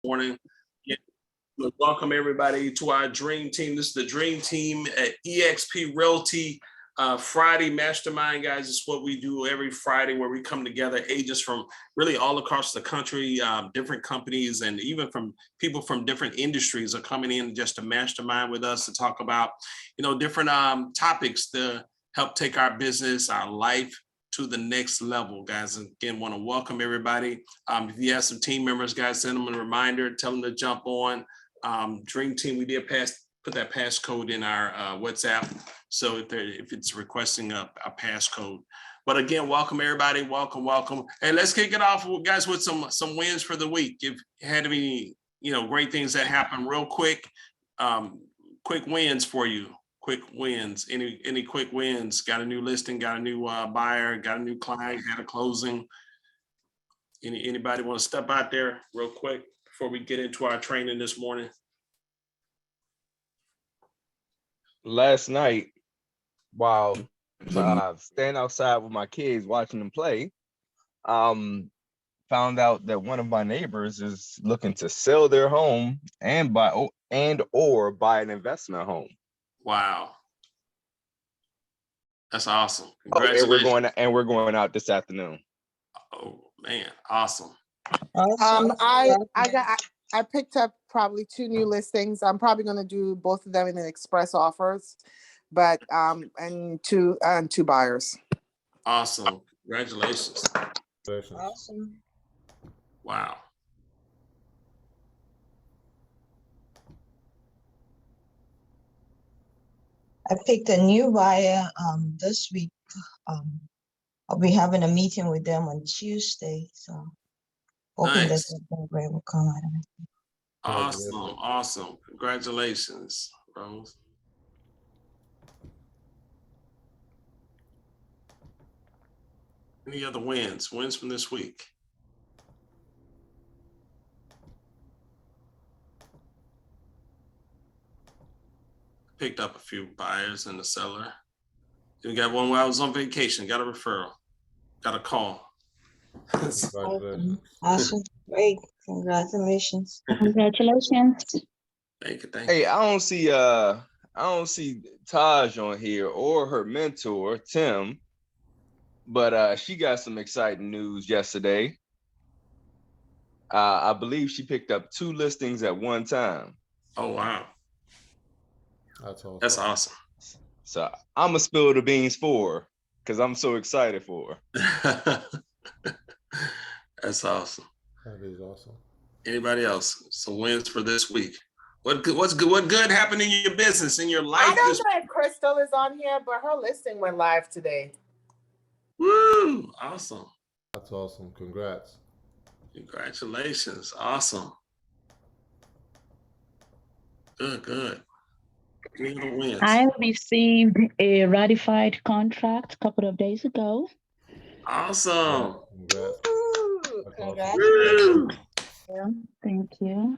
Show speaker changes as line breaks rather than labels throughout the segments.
Morning. Yeah. Welcome everybody to our dream team. This is the dream team at Exp Realty. Friday Mastermind, guys, is what we do every Friday, where we come together, agents from really all across the country, different companies, and even from people from different industries are coming in just to mastermind with us to talk about, different topics to help take our business, our life to the next level, guys. And again, want to welcome everybody. If you have some team members, guys, send them a reminder, tell them to jump on. Dream Team, we did put that passcode in our WhatsApp. So if it's requesting a passcode. But again, welcome everybody, welcome. And let's kick it off, guys, with some wins for the week. If you had any, great things that happen real quick, quick wins for you. Quick wins. Any quick wins? Got a new listing, got a new buyer, got a new client, had a closing. Anybody want to step out there real quick before we get into our training this morning?
Last night, while staying outside with my kids watching them play, found out that one of my neighbors is looking to sell their home and buy an investment home.
Wow. That's awesome. Congratulations.
We're going out this afternoon.
Oh man, awesome.
I picked up probably 2 new listings. I'm probably going to do both of them in an express offers, but and two buyers.
Awesome. Congratulations.
Awesome.
Wow.
I picked a new buyer this week. I'll be having a meeting with them on Tuesday, so hoping that something great will come out of it.
Awesome. Congratulations, Rose. Any other wins from this week? Picked up a few buyers and a seller. You got one while I was on vacation, got a referral, got a call.
Awesome. Great. Congratulations.
Congratulations.
Thank you.
Hey, I don't see Taj on here or her mentor, Tim, but she got some exciting news yesterday. I believe she picked up 2 listings at one time.
Oh, wow. That's awesome.
So I'm gonna spill the beans for her because I'm so excited for her.
That's awesome.
That is awesome.
Anybody else? Some wins for this week. What good happened in your business, in your life?
I don't know if Crystal is on here, but her listing went live today.
Woo! Awesome.
That's awesome. Congrats.
Congratulations. Awesome. Good.
I received a ratified contract a couple of days ago.
Awesome.
Congratulations.
Yeah, thank you.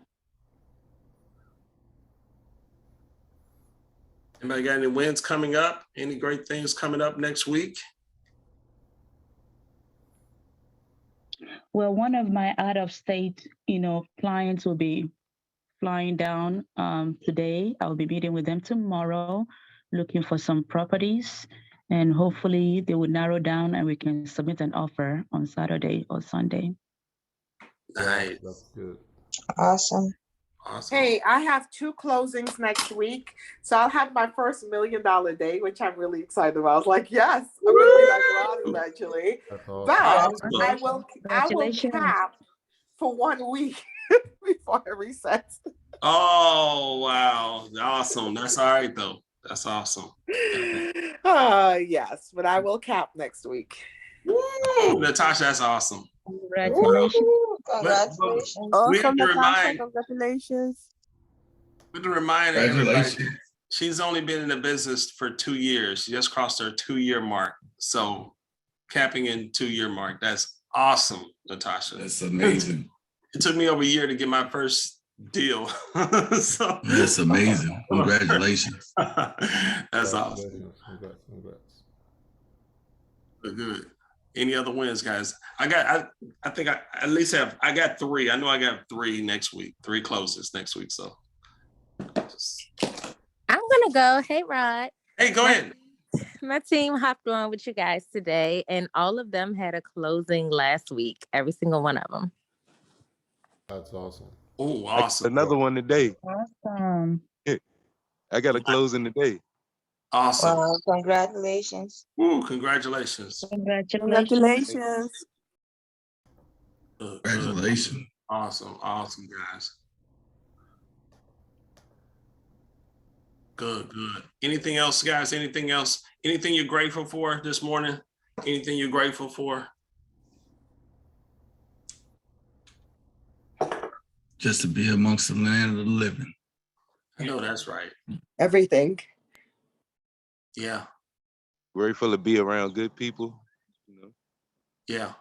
Anybody got any wins coming up? Any great things coming up next week?
Well, one of my out-of-state, clients will be flying down today. I'll be meeting with them tomorrow, looking for some properties, and hopefully they will narrow down and we can submit an offer on Saturday or Sunday.
Nice.
That's good.
Awesome.
Hey, I have 2 closings next week, so I'll have my first $1 million day, which I'm really excited about. I was like, yes, I'm going to be like Ron eventually.
Awesome.
But I will cap for 1 week before it resets.
Oh, wow. Awesome. That's all right, though. That's awesome.
Yes, but I will cap next week.
Woo! Natasha, that's awesome.
Congratulations.
Congratulations.
We have to remind,
congratulations.
we have to remind everybody, she's only been in the business for 2 years. She just crossed her 2-year mark. So capping in 2-year mark, that's awesome, Natasha.
That's amazing.
It took me over a year to get my first deal. So
that's amazing. Congratulations.
That's awesome.
Congrats.
Good. Any other wins, guys? I think I at least I got 3. I know I got 3 next week, 3 closes next week. So
I'm gonna go. Hey, Rod.
hey, go ahead.
My team hopped on with you guys today, and all of them had a closing last week. Every single one of them.
That's awesome.
Oh, awesome.
Another one today.
Awesome.
I got a closing today.
Awesome.
Wow, congratulations.
Ooh, congratulations.
Congratulations.
Good.
Congratulations.
Awesome, guys. Good. Anything else, guys? Anything else? Anything you're grateful for this morning? Anything you're grateful for?
Just to be amongst the land of the living.
I know that's right.
Everything.
Yeah.
Grateful to be around good people. You know.
Yeah.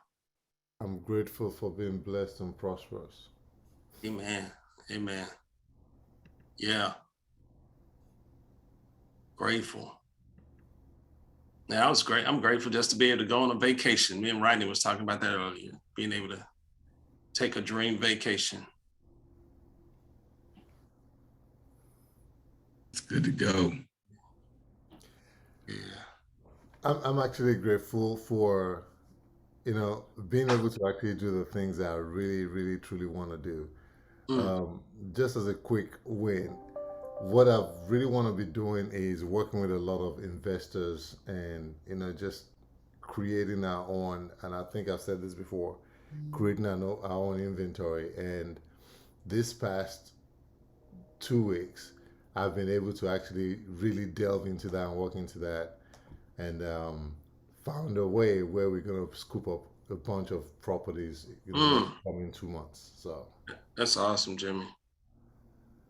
I'm grateful for being blessed and prosperous.
Amen. Yeah. Grateful. Yeah, that was great. I'm grateful just to be able to go on a vacation. Me and Rodney was talking about that earlier. Being able to take a dream vacation.
It's good to go.
Yeah.
I'm actually grateful for, being able to actually do the things that I really, really, truly want to do. Just as a quick win, what I really want to be doing is working with a lot of investors and, just creating our own, and I think I've said this before, creating our own inventory. And this past 2 weeks, I've been able to actually really delve into that and work into that, and found a way where we're going to scoop up a bunch of properties coming 2 months. So
That's awesome, Jimmy.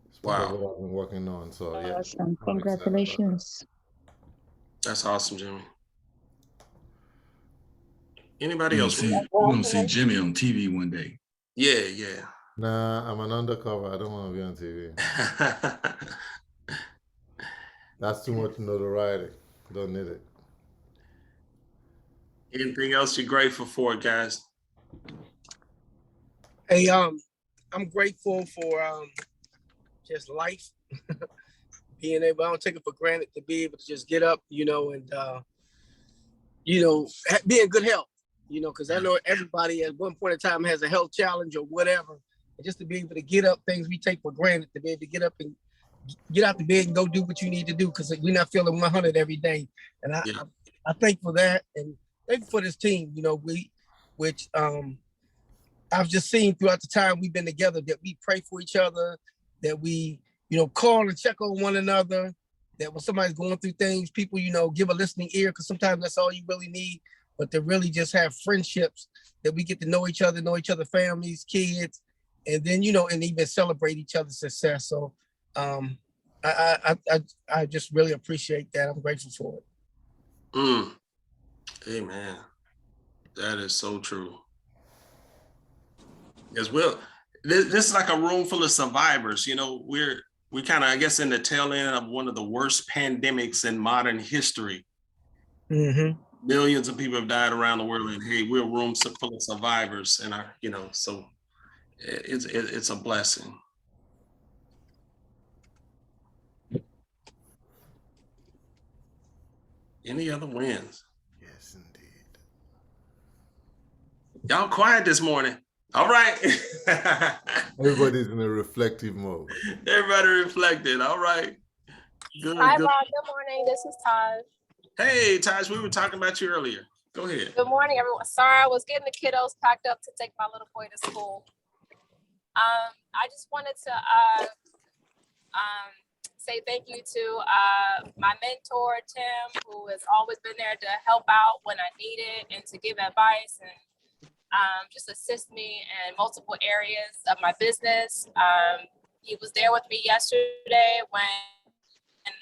it's part of
Wow.
what I've been working on. So yeah,
Awesome.
I'm excited about that.
Congratulations.
That's awesome, Jimmy. Anybody
We're
else?
gonna see Jimmy on TV one day.
Yeah.
Nah, I'm an undercover. I don't want to be on TV. That's too much notoriety. Don't need it.
Anything else you're grateful for, guys?
Hey, I'm grateful for just life, being able. I don't take it for granted to be able to just get up, and be in good health, because I know everybody at one point in time has a health challenge or whatever, and just to be able to get up, things we take for granted, to be able to get up and get out the bed and go do what you need to do, because we're not feeling 100 every day, and I thank for that, and thank for this team, which I've just seen throughout the time we've been together, that we pray for each other, that we, call and check on one another, that when somebody's going through things, people, give a listening ear, because sometimes that's all you really need, but to really just have friendships that we get to know each other families, kids, and then, and even celebrate each other's success. So I just really appreciate that. I'm grateful for it.
Amen. That is so true. As well, this is like a room full of survivors. We're kind of, I guess, in the tail end of one of the worst pandemics in modern history.
Mm-hmm.
Millions of people have died around the world, and hey, we're a room full of survivors, and so it's a blessing. Any other wins?
Yes, indeed.
Y'all quiet this morning. All right.
Everybody's in a reflective mode.
Everybody reflected. All right. Good.
Hi, Rob. Good morning. This is Taj.
Hey, Taj, we were talking about you earlier. Go ahead.
Good morning, everyone. Sorry, I was getting the kiddos packed up to take my little boy to school. I just wanted to say thank you to my mentor, Tim, who has always been there to help out when I need it and to give advice and just assist me in multiple areas of my business. He was there with me yesterday when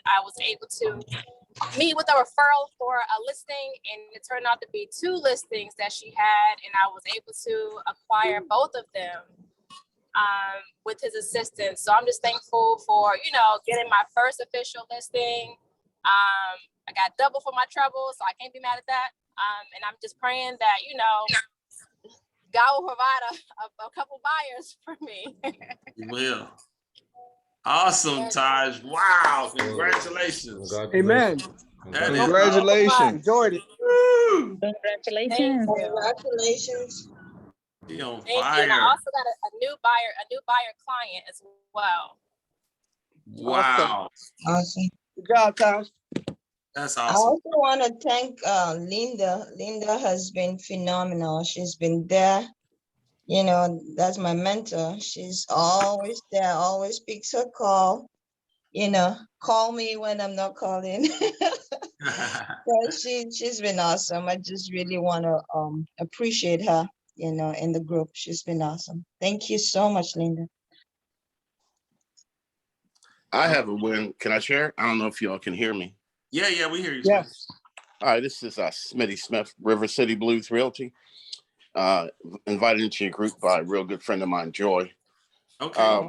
I was able to meet with a referral for a listing, and it turned out to be 2 listings that she had, and I was able to acquire both of them with his assistance. So I'm just thankful for, getting my first official listing. I got double for my trouble, so I can't be mad at that. And I'm just praying that, you know, God will provide a couple buyers for me.
You will. Awesome, Taj. Wow. Congratulations.
Amen.
That is
Congratulations.
Enjoyed it.
Woo!
Congratulations.
Congratulations.
He on
Thank you. And I
fire.
also got a new buyer client as well.
Wow.
Awesome.
Good job, Taj.
That's
I
awesome.
also want to thank Linda. Linda has been phenomenal. She's been there. You know, that's my mentor. She's always there, always picks her call. You know, call me when I'm not calling. So she's been awesome. I just really want to appreciate her, you know, in the group. She's been awesome. Thank you so much, Linda.
I have a win. Can I share? I don't know if y'all can hear me.
Yeah, we hear you.
Yes.
All right, this is Smitty Smith, River City Blues Realty. Invited into your group by a real good friend of mine, Joy.
Okay.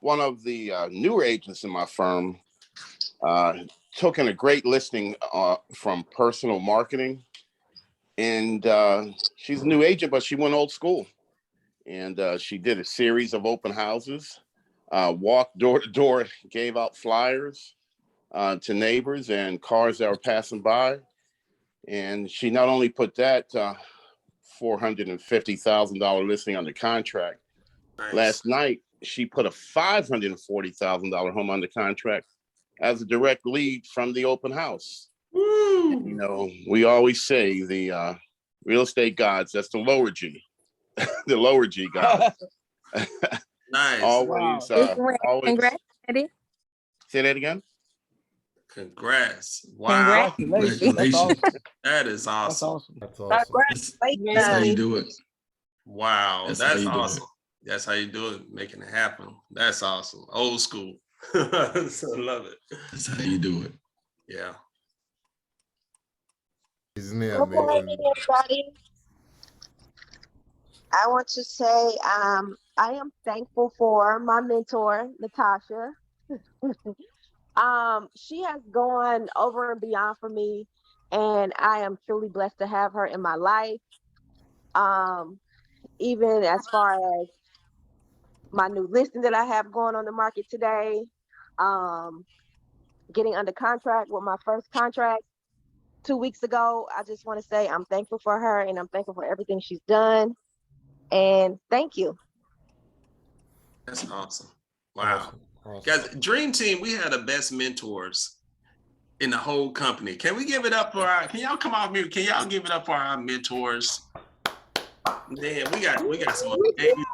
One of the newer agents in my firm took in a great listing from Personal Marketing. And she's a new agent, but she went old school. And she did a series of open houses, walked door to door, gave out flyers to neighbors and cars that were passing by. And she not only put that $450,000 listing under contract,
Nice.
last night she put a $540,000 home under contract as a direct lead from the open house.
Woo!
And, you know, we always say the real estate gods, that's the lower G, the lower G gods.
Nice.
Always, always.
Congrats, Eddie.
Say that again.
Congrats. Wow.
Congratulations.
That is
That's
awesome.
awesome.
That's awesome.
That's how you do it.
Wow.
That's
That's
how you do
awesome. That's how you do it, making it happen. That's awesome. Old school. So I love it.
That's how you do it.
Yeah.
Isn't it
Good morning,
amazing?
everybody. I want to say I am thankful for my mentor, Natasha. She has gone over and beyond for me, and I am truly blessed to have her in my life. Even as far as my new listing that I have going on the market today, getting under contract with my first contract 2 weeks ago. I just want to say I'm thankful for her, and I'm thankful for everything she's done. And thank you.
That's awesome. Wow.
Awesome. Awesome.
Guys, Dream Team, we had the best mentors in the whole company. Can we give it up for can y'all come off mute? Can y'all give it up for our mentors? Man, we got some amazing.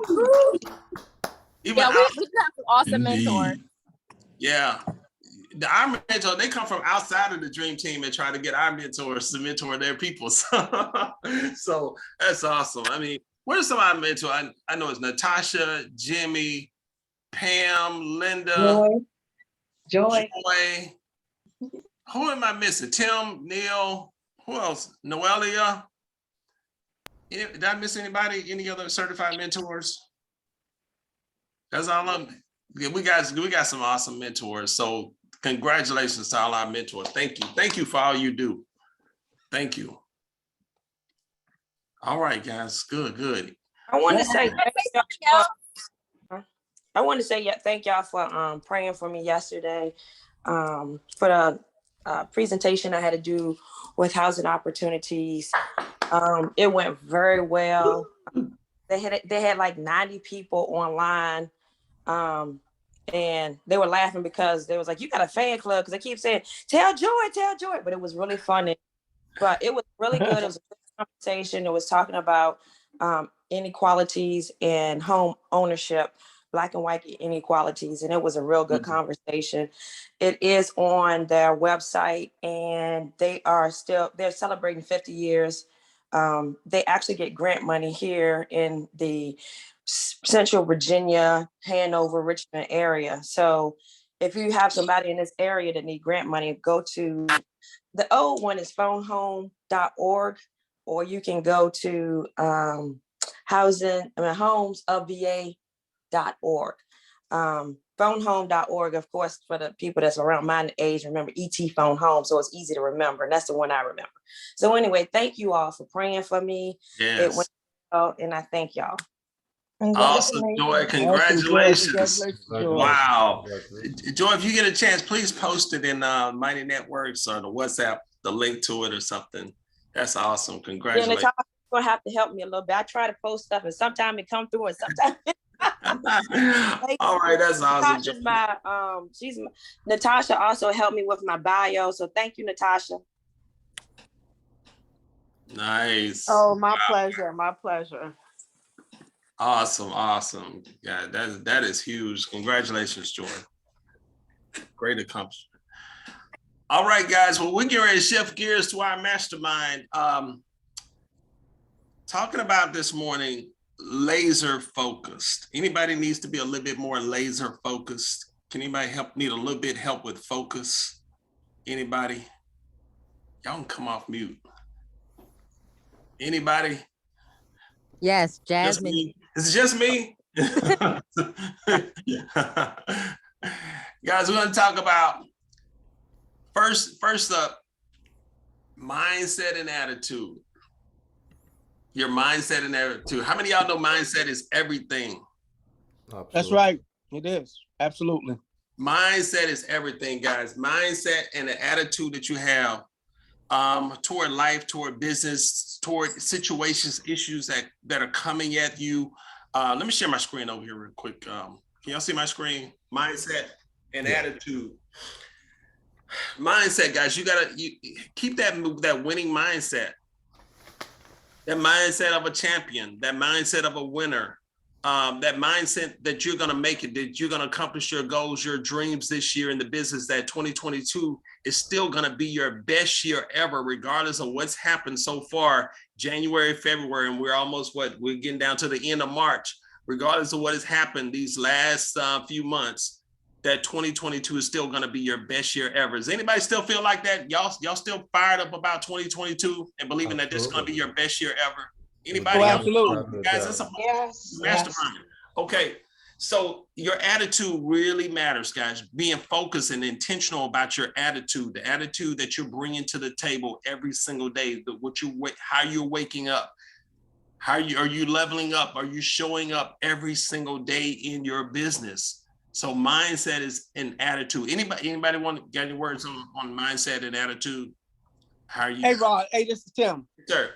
We have some awesome mentors.
Yeah. Our mentors, they come from outside of the Dream Team and try to get our mentors to mentor their people. So that's awesome. I mean, where's some of our mentors? I know it's Natasha, Jimmy, Pam, Linda,
Joy.
Who am I missing? Tim, Neil, who else? Noelia. Did I miss anybody? Any other certified mentors? That's all I'm. Yeah, we got some awesome mentors. So congratulations to all our mentors. Thank you. Thank you for all you do. Thank you. All right, guys. Good.
I want to say thank y'all for praying for me yesterday. For the presentation I had to do with housing opportunities. It went very well. They had like 90 people online. And they were laughing because they was like, you got a fan club, because they keep saying, tell Joy, but it was really funny. But it was really good. It was a good conversation. It was talking about inequalities in home ownership, Black and white inequalities, and it was a real good conversation. It is on their website, and they're celebrating 50 years. They actually get grant money here in the Central Virginia, Hanover, Richmond area. So if you have somebody in this area that need grant money, go to the old one is phonehome.org, or you can go to homesofva.org. phonehome.org, of course, for the people that's around my age, remember ET Phone Home, so it's easy to remember, and that's the one I remember. So anyway, thank you all for praying for me.
Yes.
It went well, and I thank y'all.
Awesome, Joy. Congratulations. Wow. Joy, if you get a chance, please post it in Mighty Networks or the WhatsApp, the link to it or something. That's awesome. Congratulations.
Yeah, Natasha's gonna have to help me a little bit. I try to post stuff and sometimes it comes through and sometimes
all right, that's awesome.
Natasha also helped me with my bio. So thank you, Natasha.
Nice.
Oh, my pleasure. My pleasure.
Awesome. Yeah, that is huge. Congratulations, Joy. Great accomplishment. All right, guys. Well, we're getting ready to shift gears to our mastermind. Talking about this morning, laser focused. Anybody needs to be a little bit more laser focused? Can anybody need a little bit help with focus? Anybody? Y'all can come off mute. Anybody?
Yes, Jasmine.
Is it just me? Guys, we're going to talk about first up, mindset and attitude. Your mindset and attitude. How many of y'all know mindset is everything?
Absolutely. That's right. It is. Absolutely.
Mindset is everything, guys. Mindset and the attitude that you have toward life, toward business, toward situations, issues that are coming at you. Let me share my screen over here real quick. Can y'all see my screen? Mindset and attitude. Mindset, guys, you keep that winning mindset. That mindset of a champion, that mindset of a winner, that mindset that you're going to make it, that you're going to accomplish your goals, your dreams this year in the business, that 2022 is still going to be your best year ever, regardless of what's happened so far, January, February, and we're almost we're getting down to the end of March. Regardless of what has happened these last few months, that 2022 is still going to be your best year ever. Does anybody still feel like that? Y'all still fired up about 2022 and believing that this is going to be your best year ever? Anybody?
Oh, absolutely.
Guys, it's a mastermind. Okay, so your attitude really matters, guys. Being focused and intentional about your attitude, the attitude that you're bringing to the table every single day, how you're waking up, are you leveling up? Are you showing up every single day in your business? So mindset is an attitude. Anybody want to get any words on mindset and attitude? How are you?
Hey, Rod. Hey, this is Tim.
Sir.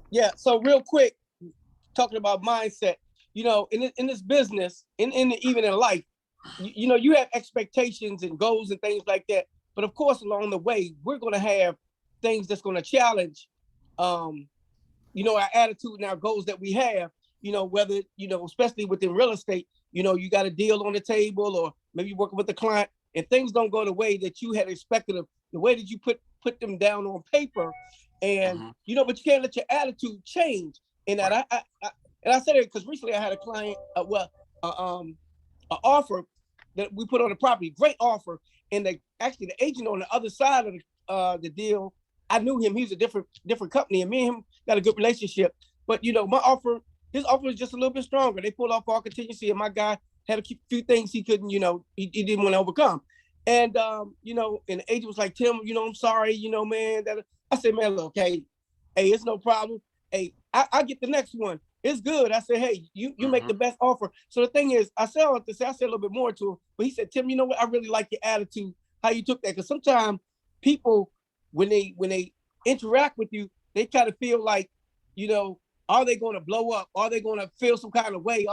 Yeah. So real quick, talking about mindset, in this business, even in life, you have expectations and goals and things like that. But of course, along the way, we're going to have things that's going to challenge, our attitude and our goals that we have, whether, especially within real estate, you got a deal on the table or maybe you're working with a client and things don't go the way that you had expected of the way that you put them down on paper. And, but you can't let your attitude change. And that I said it because recently I had a client, an offer that we put on the property, great offer. And the agent on the other side of the deal, I knew him. He was a different company, and me and him got a good relationship. But his offer was just a little bit stronger. They pulled off our contingency, and my guy had a few things he couldn't, he didn't want to overcome. And and the agent was like, Tim, I'm sorry, man. I said, man, look, hey, it's no problem. Hey, I get the next one. It's good. I said, hey, you make the best offer. So the thing is, I said a little bit more to him, but he said, Tim, you know what? I really like your attitude, how you took that. Because sometimes people, when they interact with you, they kind of feel like, are they going to blow up? Are they going to feel some kind of way?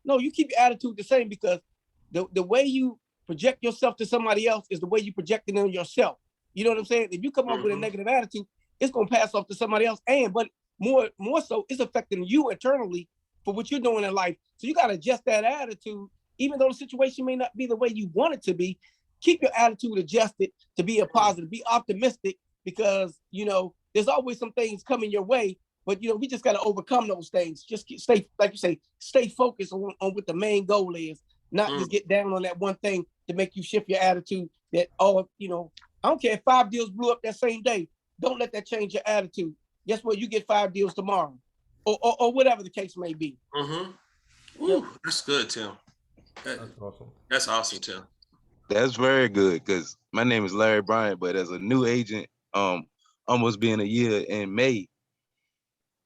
No, you keep your attitude the same, because the way you project yourself to somebody else is the way you project it on yourself. You know what I'm saying? If you come up with a negative attitude, it's going to pass off to somebody else. But more so, it's affecting you internally for what you're doing in life. So you got to adjust that attitude, even though the situation may not be the way you want it to be. Keep your attitude adjusted to be a positive, be optimistic, because, there's always some things coming your way, but, we just got to overcome those things. Just stay, like you say, stay focused on what the main goal is, not just get down on that one thing to make you shift your attitude that, I don't care if 5 deals blew up that same day. Don't let that change your attitude. Guess what? You get 5 deals tomorrow or whatever the case may be.
Ooh, that's good, Tim.
That's awesome.
That's awesome, Tim.
That's very good because my name is Larry Bryant, but as a new agent, almost being a year in May,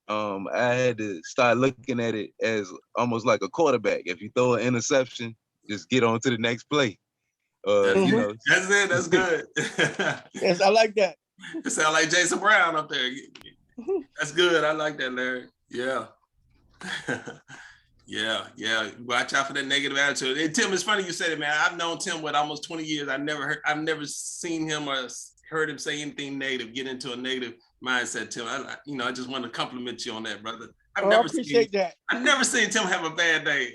I had to start looking at it as almost like a quarterback. If you throw an interception, just get on to the next play. You know,
that's it. That's good.
Yes, I like that.
It sounds like Jason Brown up there. That's good. I like that, Larry. Yeah. Yeah. Watch out for that negative attitude. And Tim, it's funny you said it, man. I've known Tim with almost 20 years. I've never seen him or heard him say anything negative, get into a negative mindset, Tim. I just want to compliment you on that, brother.
I appreciate that.
I've never seen Tim have a bad day.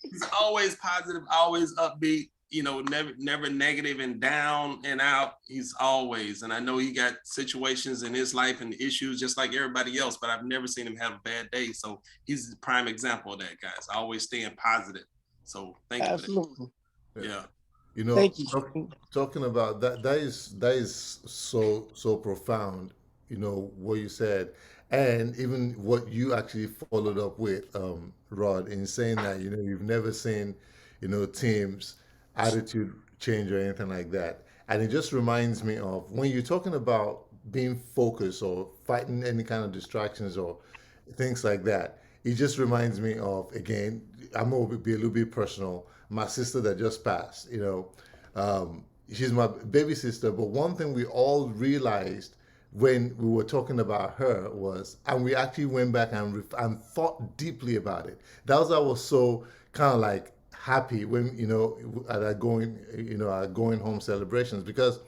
He's always positive, always upbeat, never negative and down and out. He's always, and I know he got situations in his life and issues just like everybody else, but I've never seen him have a bad day. So he's the prime example of that, guys. Always staying positive. So thank you.
Absolutely.
Yeah.
Thank you.
Talking about that is so profound, what you said, and even what you actually followed up with, Rod, in saying that, you've never seen, Tim's attitude change or anything like that. And it just reminds me of when you're talking about being focused or fighting any kind of distractions or things like that. It just reminds me of, again, I'm going to be a little bit personal. My sister that just passed, she's my baby sister. But one thing we all realized when we were talking about her was, and we actually went back and thought deeply about it. That was, I was so kind of like happy when, at our going home celebrations, because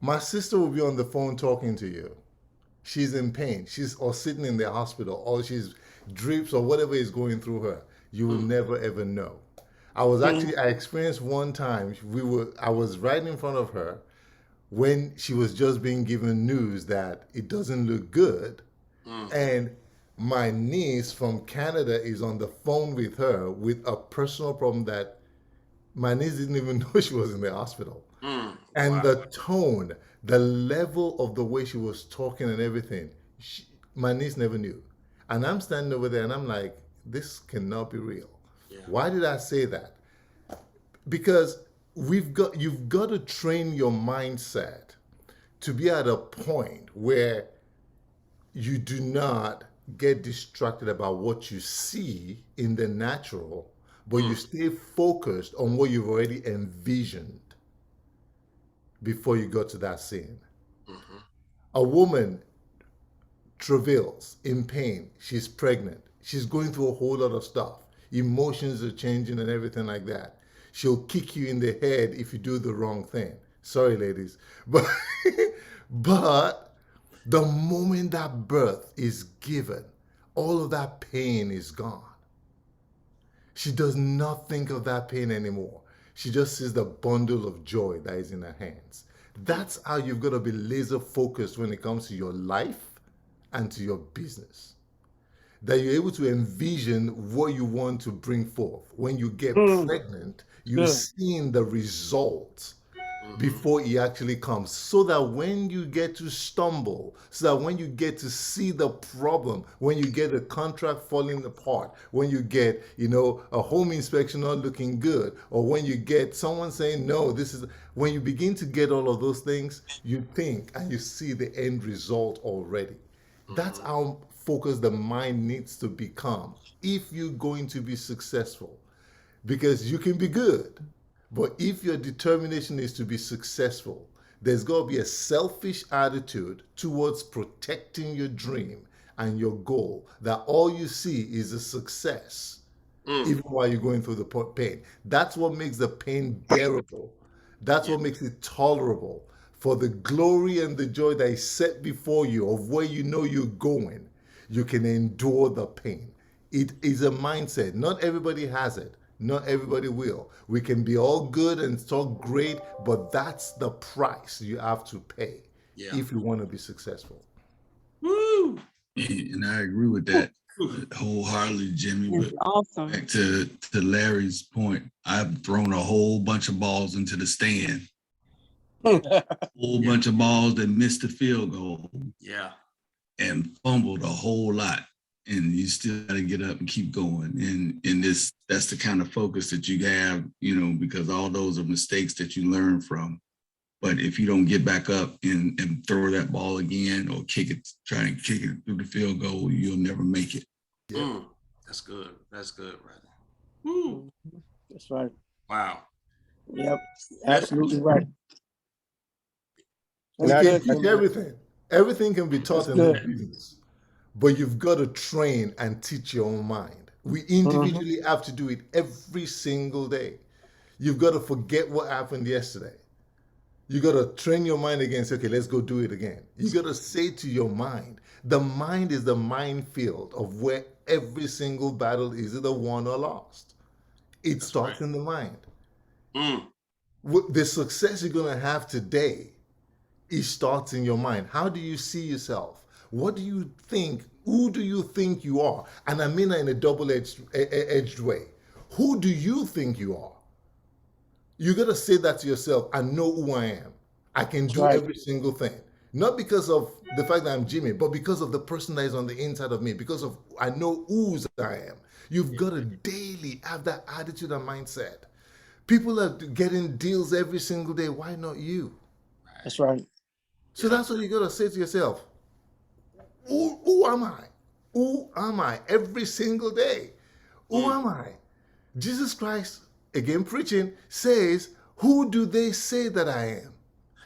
my sister will be on the phone talking to you. She's in pain. She's or sitting in the hospital, or she's drips or whatever is going through her. You will never ever know. I experienced one time, I was right in front of her when she was just being given news that it doesn't look good. And my niece from Canada is on the phone with her with a personal problem that my niece didn't even know she was in the hospital. And the tone, the level of the way she was talking and everything, my niece never knew. And I'm standing over there and I'm like, this cannot be real. Yeah. Why did I say that? Because you've got to train your mindset to be at a point where you do not get distracted about what you see in the natural, but you stay focused on what you've already envisioned before you go to that scene. A woman travails in pain. She's pregnant. She's going through a whole lot of stuff. Emotions are changing and everything like that. She'll kick you in the head if you do the wrong thing. Sorry, ladies. But the moment that birth is given, all of that pain is gone. She does not think of that pain anymore. She just sees the bundle of joy that is in her hands. That's how you've got to be laser focused when it comes to your life and to your business. That you're able to envision what you want to bring forth. When you get pregnant, you're seeing the results before it actually comes, so that when you get to stumble, so that when you get to see the problem, when you get a contract falling apart, when you get, a home inspection not looking good, or when you get someone saying, no, when you begin to get all of those things, you think and you see the end result already. That's how focused the mind needs to become if you're going to be successful. Because you can be good, but if your determination is to be successful, there's got to be a selfish attitude towards protecting your dream and your goal, that all you see is a success, even while you're going through the pain. That's what makes the pain bearable. That's what makes it tolerable. For the glory and the joy that is set before you of where you know you're going, you can endure the pain. It is a mindset. Not everybody has it. Not everybody will. We can be all good and talk great, but that's the price you have to pay if you want to be successful.
Woo! And I agree with that wholeheartedly, Jimmy. But awesome. Back to Larry's point, I've thrown a whole bunch of balls into the stand. A whole bunch of balls that missed the field goal.
Yeah.
And fumbled a whole lot. and you still got to get up and keep going. And that's the kind of focus that you have, because all those are mistakes that you learn from. But if you don't get back up and throw that ball again or try and kick it through the field goal, you'll never make it.
Yeah. That's good. That's good, right? Woo.
That's right.
Wow.
Yep. Absolutely right.
You can teach everything. Everything can be taught in this business, but you've got to train and teach your own mind. We individually have to do it every single day. You've got to forget what happened yesterday. You got to train your mind again. Say, okay, let's go do it again. You got to say to your mind, the mind is the minefield of where every single battle is either won or lost. It starts in the mind. The success you're going to have today, it starts in your mind. How do you see yourself? What do you think? Who do you think you are? And I mean that in a double-edged way. Who do you think you are? You got to say that to yourself. I know who I am. I can do every single thing. Not because of the fact that I'm Jimmy, but because of the person that is on the inside of me, because of I know whose I am. You've got to daily have that attitude and mindset. People are getting deals every single day. Why not you?
That's right.
So that's what you got to say to yourself. Who am I? Who am I every single day? Who am I? Jesus Christ, again preaching, says, who do they say that I am?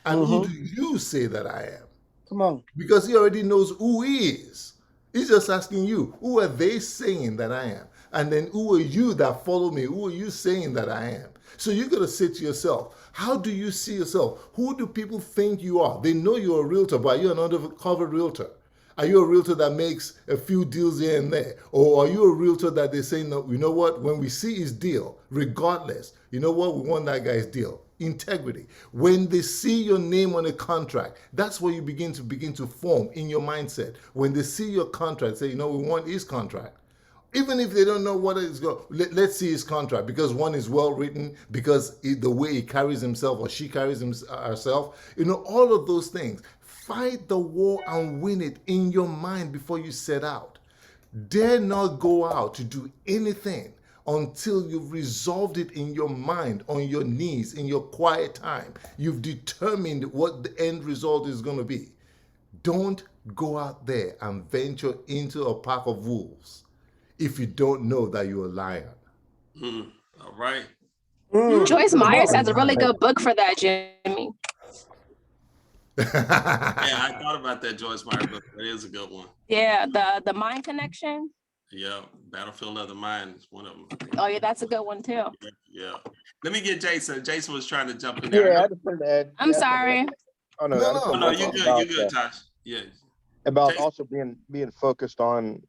And who do you say that I am?
Come on.
Because he already knows who he is. He's just asking you, who are they saying that I am? And then who are you that follow me? Who are you saying that I am? So you got to say to yourself, how do you see yourself? Who do people think you are? They know you're a realtor, but are you an undercover realtor? Are you a realtor that makes a few deals here and there? Or are you a realtor that they say, no, you know what? When we see his deal, regardless, you know what? We want that guy's deal. Integrity. When they see your name on a contract, that's where you begin to form in your mindset. When they see your contract, say, you know, we want his contract. Even if they don't know what it's going, let's see his contract, because one is well written, because the way he carries himself or she carries herself, you know, all of those things. Fight the war and win it in your mind before you set out. Dare not go out to do anything until you've resolved it in your mind, on your knees, in your quiet time. You've determined what the end result is going to be. Don't go out there and venture into a pack of wolves if you don't know that you're a lion.
All right.
Joyce Myers has a really good book for that, Jimmy.
Yeah, I thought about that Joyce Meyer book. That is a good one.
Yeah, the Mind Connection.
Yeah, Battlefield of the Mind is one of them.
Oh yeah, that's a good one too.
Yeah. Let me get Jason. Jason was trying to jump in there.
Yeah, I just wanted to add.
I'm sorry.
Oh no,
you're good. You're good, Tosh. Yeah.
About
Jason.
also being focused on,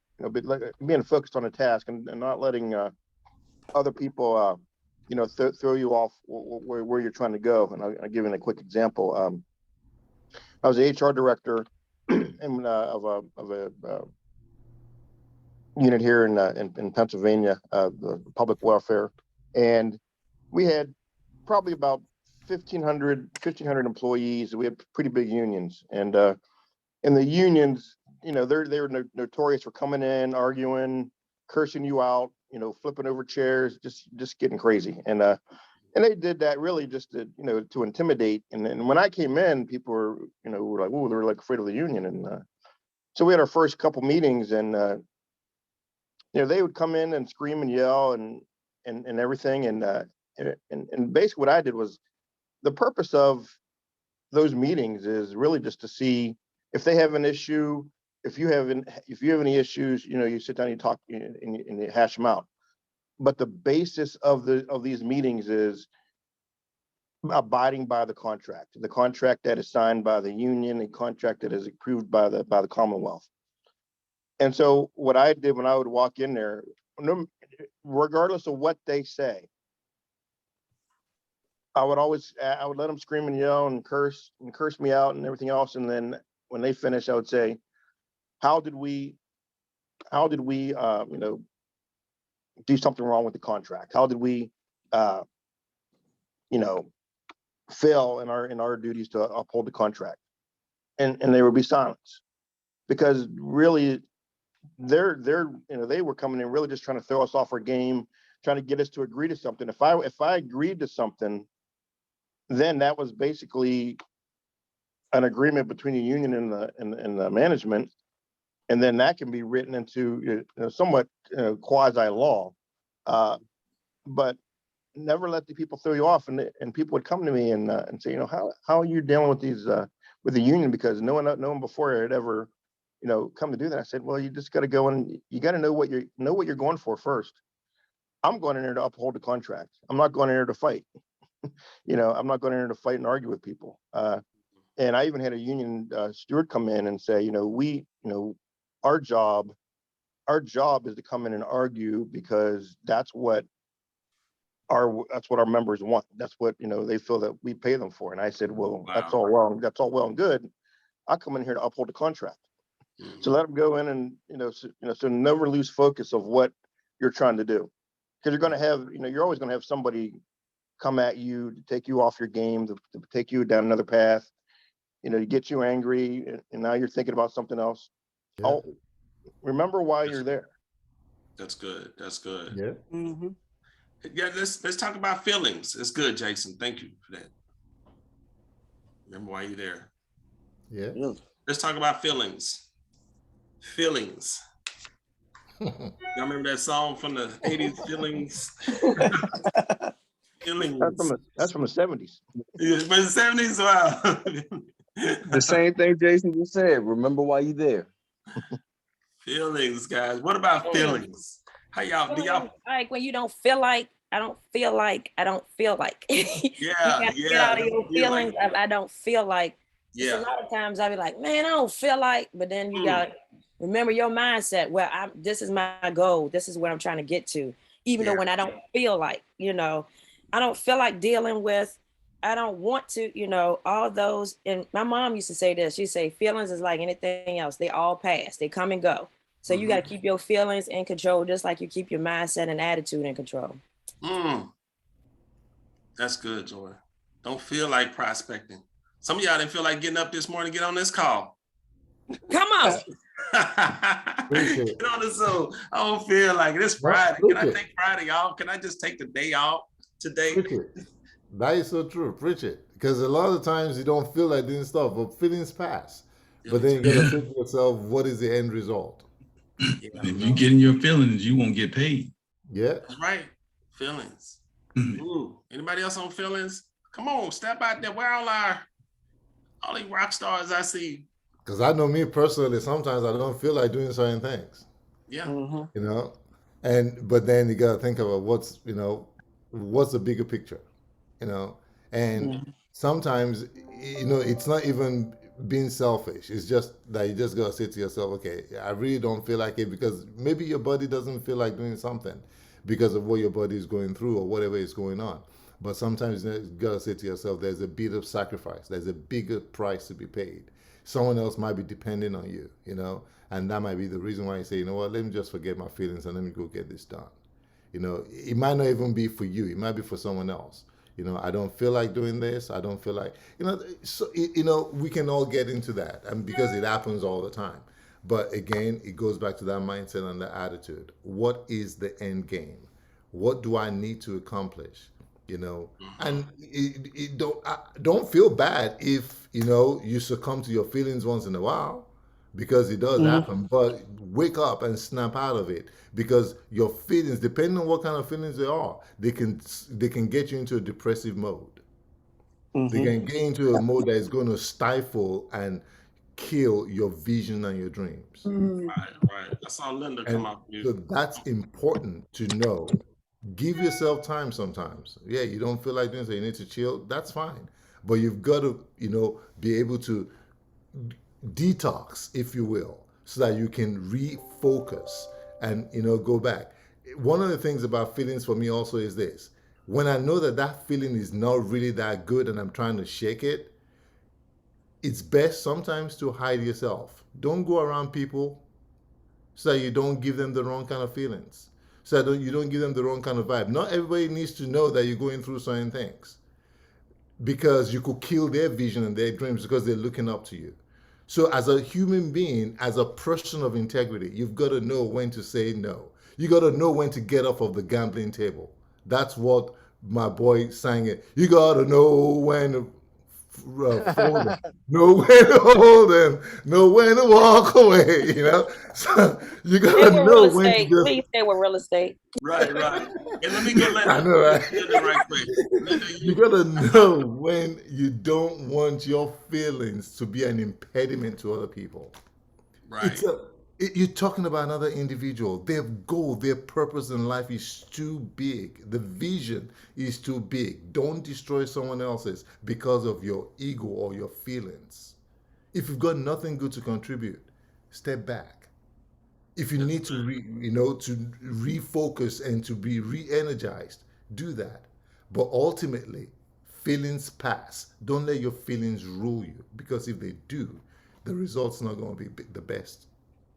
being focused on a task and not letting other people, throw you off where you're trying to go. And I'll give you a quick example. I was the HR director of a unit here in Pennsylvania, the public welfare, and we had probably about 1,500 employees. We had pretty big unions, and in the unions, they were notorious for coming in, arguing, cursing you out, flipping over chairs, just getting crazy, and they did that really just to intimidate. And then when I came in, people were like, oh, they were like afraid of the union. And so we had our first couple meetings, and they would come in and scream and yell and everything. And basically what I did was, the purpose of those meetings is really just to see if they have an issue. If you have any issues, you sit down, you talk, and you hash them out. But the basis of these meetings is abiding by the contract that is signed by the union, the contract that is approved by the Commonwealth. And so what I did when I would walk in there, regardless of what they say, I would let them scream and yell and curse me out and everything else. And then when they finish, I would say, how did we do something wrong with the contract? How did we fail in our duties to uphold the contract? And there would be silence, because really they were coming in really just trying to throw us off our game, trying to get us to agree to something. If I agreed to something, then that was basically an agreement between the union and the management, and then that can be written into somewhat quasi law. But never let the people throw you off. And people would come to me and say, how are you dealing with these with the union, because no one before had ever come to do that. I said, well, you just got to go and you got to know what you're going for first. I'm going in there to uphold the contract. I'm not going in there to fight. I'm not going in there to fight and argue with people. And I even had a union steward come in and say, our job is to come in and argue, because that's what our members want. That's what they feel that we pay them for. And I said, well,
Wow.
that's all well and good. I come in here to uphold the contract. So let them go in and so never lose focus of what you're trying to do, because you're going to have you're always going to have somebody come at you to take you off your game, to take you down another path, to get you angry, and now you're thinking about something else. Yeah. Oh, remember why you're there.
That's good. That's good.
Yeah.
Mm-hmm.
Yeah, let's talk about feelings. It's good, Jason. Thank you for that. Remember why you're there.
Yeah.
Let's talk about feelings. Feelings. Y'all remember that song from the 80s, Feelings? Feelings.
That's from the 70s.
Yeah, from the 70s? Wow.
The same thing Jason just said. Remember why you there.
Feelings, guys. What about feelings? How y'all do y'all
like when you don't feel like, I don't feel like. You gotta get out of your feelings. Like, I don't feel like.
Yeah.
A lot of times I be like, man, I don't feel like, but then you gotta remember your mindset. Well, this is my goal. This is what I'm trying to get to. Even though when I don't feel like, I don't feel like dealing with, I don't want to, all those. And my mom used to say this. She'd say, feelings is like anything else. They all pass. They come and go. So you got to keep your feelings in control, just like you keep your mindset and attitude in control.
That's good, Joy. Don't feel like prospecting. Some of y'all didn't feel like getting up this morning, get on this call.
Come on.
Get on the Zoom. I don't feel like it. It's Friday. Can I take Friday off? Can I just take the day off today?
That is so true. Preach it. Because a lot of times you don't feel like doing stuff, but feelings pass. But then you gotta think to yourself, what is the end result?
If you get in your feelings, you won't get paid.
Yeah.
That's right. Feelings. Ooh. Anybody else on feelings? Come on, step out there. Where all these rock stars I see?
Because I know me personally, sometimes I don't feel like doing certain things.
Yeah.
But then you gotta think about what's the bigger picture, and sometimes it's not even being selfish. It's just that you just gotta say to yourself, okay, I really don't feel like it, because maybe your body doesn't feel like doing something because of what your body is going through or whatever is going on. But sometimes you gotta say to yourself, there's a bit of sacrifice, there's a bigger price to be paid. Someone else might be depending on you, and that might be the reason why you say, let me just forget my feelings and let me go get this done. It might not even be for you, it might be for someone else. I don't feel like doing this. I don't feel like, we can all get into that, and because it happens all the time. But again, it goes back to that mindset and the attitude. What is the end game? What do I need to accomplish? And don't feel bad if, you succumb to your feelings once in a while, because it does happen, but wake up and snap out of it, because your feelings, depending on what kind of feelings they are, they can get you into a depressive mode. They can get into a mode that is going to stifle and kill your vision and your dreams.
Right. I saw Linda come out.
So that's important to know. Give yourself time sometimes. Yeah, you don't feel like doing so, you need to chill, that's fine. But you've got to, be able to detox, if you will, so that you can refocus and, go back. One of the things about feelings for me also is this. When I know that feeling is not really that good and I'm trying to shake it, it's best sometimes to hide yourself. Don't go around people so that you don't give them the wrong kind of feelings. So that you don't give them the wrong kind of vibe. Not everybody needs to know that you're going through certain things, because you could kill their vision and their dreams because they're looking up to you. So as a human being, as a person of integrity, you've got to know when to say no. You got to know when to get off of the gambling table. That's what my boy sang it. You got to know when to fold them, know when to hold them, know when to walk away. You know, so you got to
They were real
know when to
estate.
just.
Please stay with real estate.
Right, right. And let me get
I
Linda.
know,
Let me
right?
get Linda right quick. Linda,
You gotta know when you don't want your feelings to be an impediment to other people.
right.
You're talking about another individual. Their goal, their purpose in life is too big. The vision is too big. Don't destroy someone else's because of your ego or your feelings. If you've got nothing good to contribute, step back. If you need to to refocus and to be re-energized, do that. But ultimately, feelings pass. Don't let your feelings rule you, because if they do, the result's not going to be the best.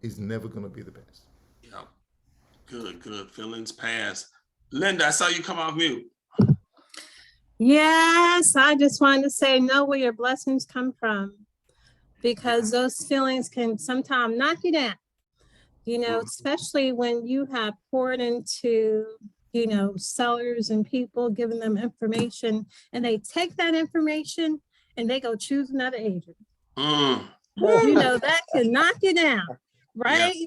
It's never going to be the best.
Yeah. Good, good. Feelings pass. Linda, I saw you come off mute.
Yes, I just wanted to say, know where your blessings come from, because those feelings can sometimes knock you down, especially when you have poured into, sellers and people, giving them information, and they take that information and they go choose another agent. That can knock you down, right? Yeah.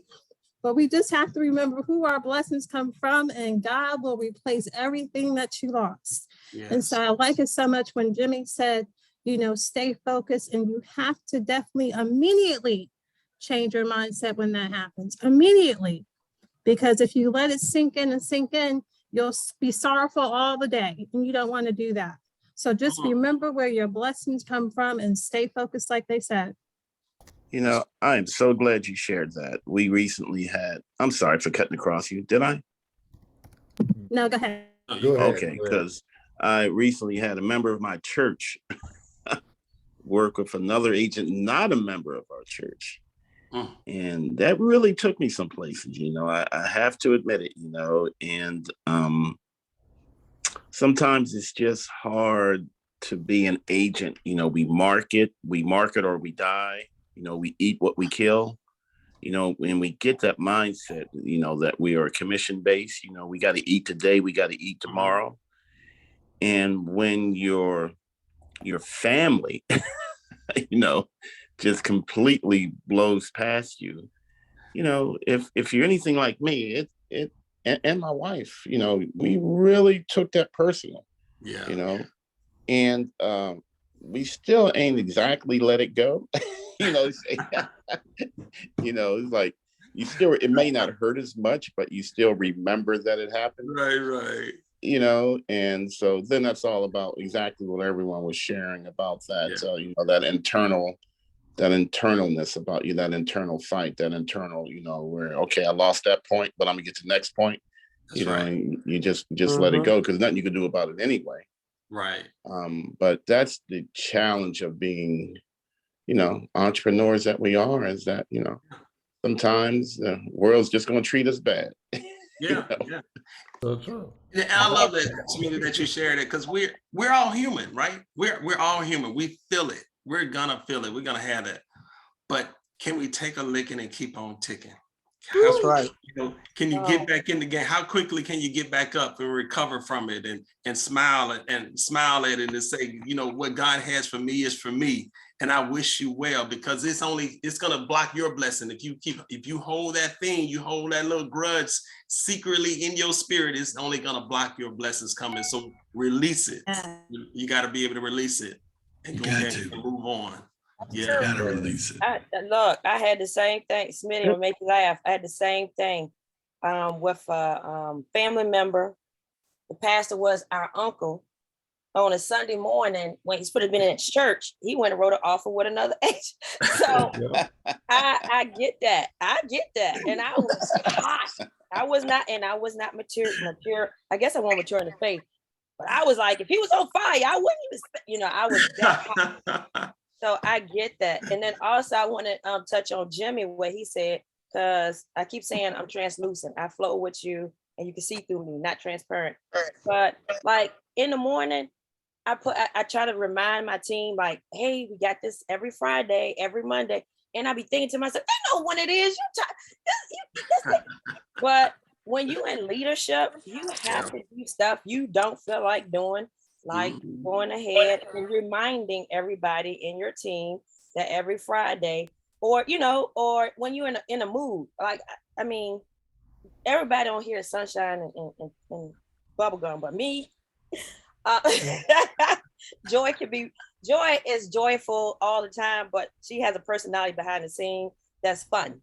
But we just have to remember who our blessings come from, and God will replace everything that you lost. Yes. And so I like it so much when Jimmy said, stay focused, and you have to definitely immediately change your mindset when that happens, immediately. Because if you let it sink in, you'll be sorrowful all the day, and you don't want to do that. So just remember where your blessings come from and stay focused, like they said.
I am so glad you shared that. We recently had, I'm sorry for cutting across you. Did I?
No, go ahead.
Go ahead.
Okay, because I recently had a member of my church work with another agent, not a member of our church. And that really took me some places, I have to admit it, and sometimes it's just hard to be an agent. We market or we die. We eat what we kill, when we get that mindset, that we are commission based, we got to eat today, we got to eat tomorrow. And when your family, just completely blows past you, if you're anything like me, and my wife, we really took that personal, and we still ain't exactly let it go. It's like it may not hurt as much, but you still remember that it happened.
Right.
And so then that's all about exactly what everyone was sharing about that, that internalness about you, that internal fight, that internal, where, okay, I lost that point, but I'm gonna get to the next point. That's right. And you just let it go, because nothing you can do about it anyway.
Right.
But that's the challenge of being, entrepreneurs that we are, is that, sometimes the world's just going to treat us bad.
Yeah.
So true.
And I love that you shared it, because we're all human, right? We're all human. We feel it. We're gonna feel it. We're gonna have it. But can we take a licking and keep on ticking?
That's right.
Can you get back in the game? How quickly can you get back up and recover from it, and smile at it and say, what God has for me is for me, and I wish you well, because it's gonna block your blessing if you hold that thing, you hold that little grudge secretly in your spirit. It's only gonna block your blessings coming. So release it. You got to be able to release it and go ahead and move on. Yeah,
gotta release it.
Look, I had the same thing. Smitty will make you laugh. I had the same thing with a family member. The pastor was our uncle. On a Sunday morning, when he's supposed to be in church, he went and wrote an offer with another agent. So I get that. And I was hot. I was not mature. I guess I wasn't mature in the faith. But I was like, if he was on fire, I wouldn't even, I was that hot. So I get that. And then also I want to touch on Jimmy, what he said, because I keep saying I'm translucent. I flow with you and you can see through me, not transparent. But like in the morning, I try to remind my team, like, hey, we got this every Friday, every Monday. And I be thinking to myself, they know when it is. But when you in leadership, you have to do stuff you don't feel like doing, like going ahead and reminding everybody in your team that every Friday, or or when you're in a mood, like I mean, everybody don't hear sunshine and bubblegum, but me. Joy is joyful all the time, but she has a personality behind the scene that's fun.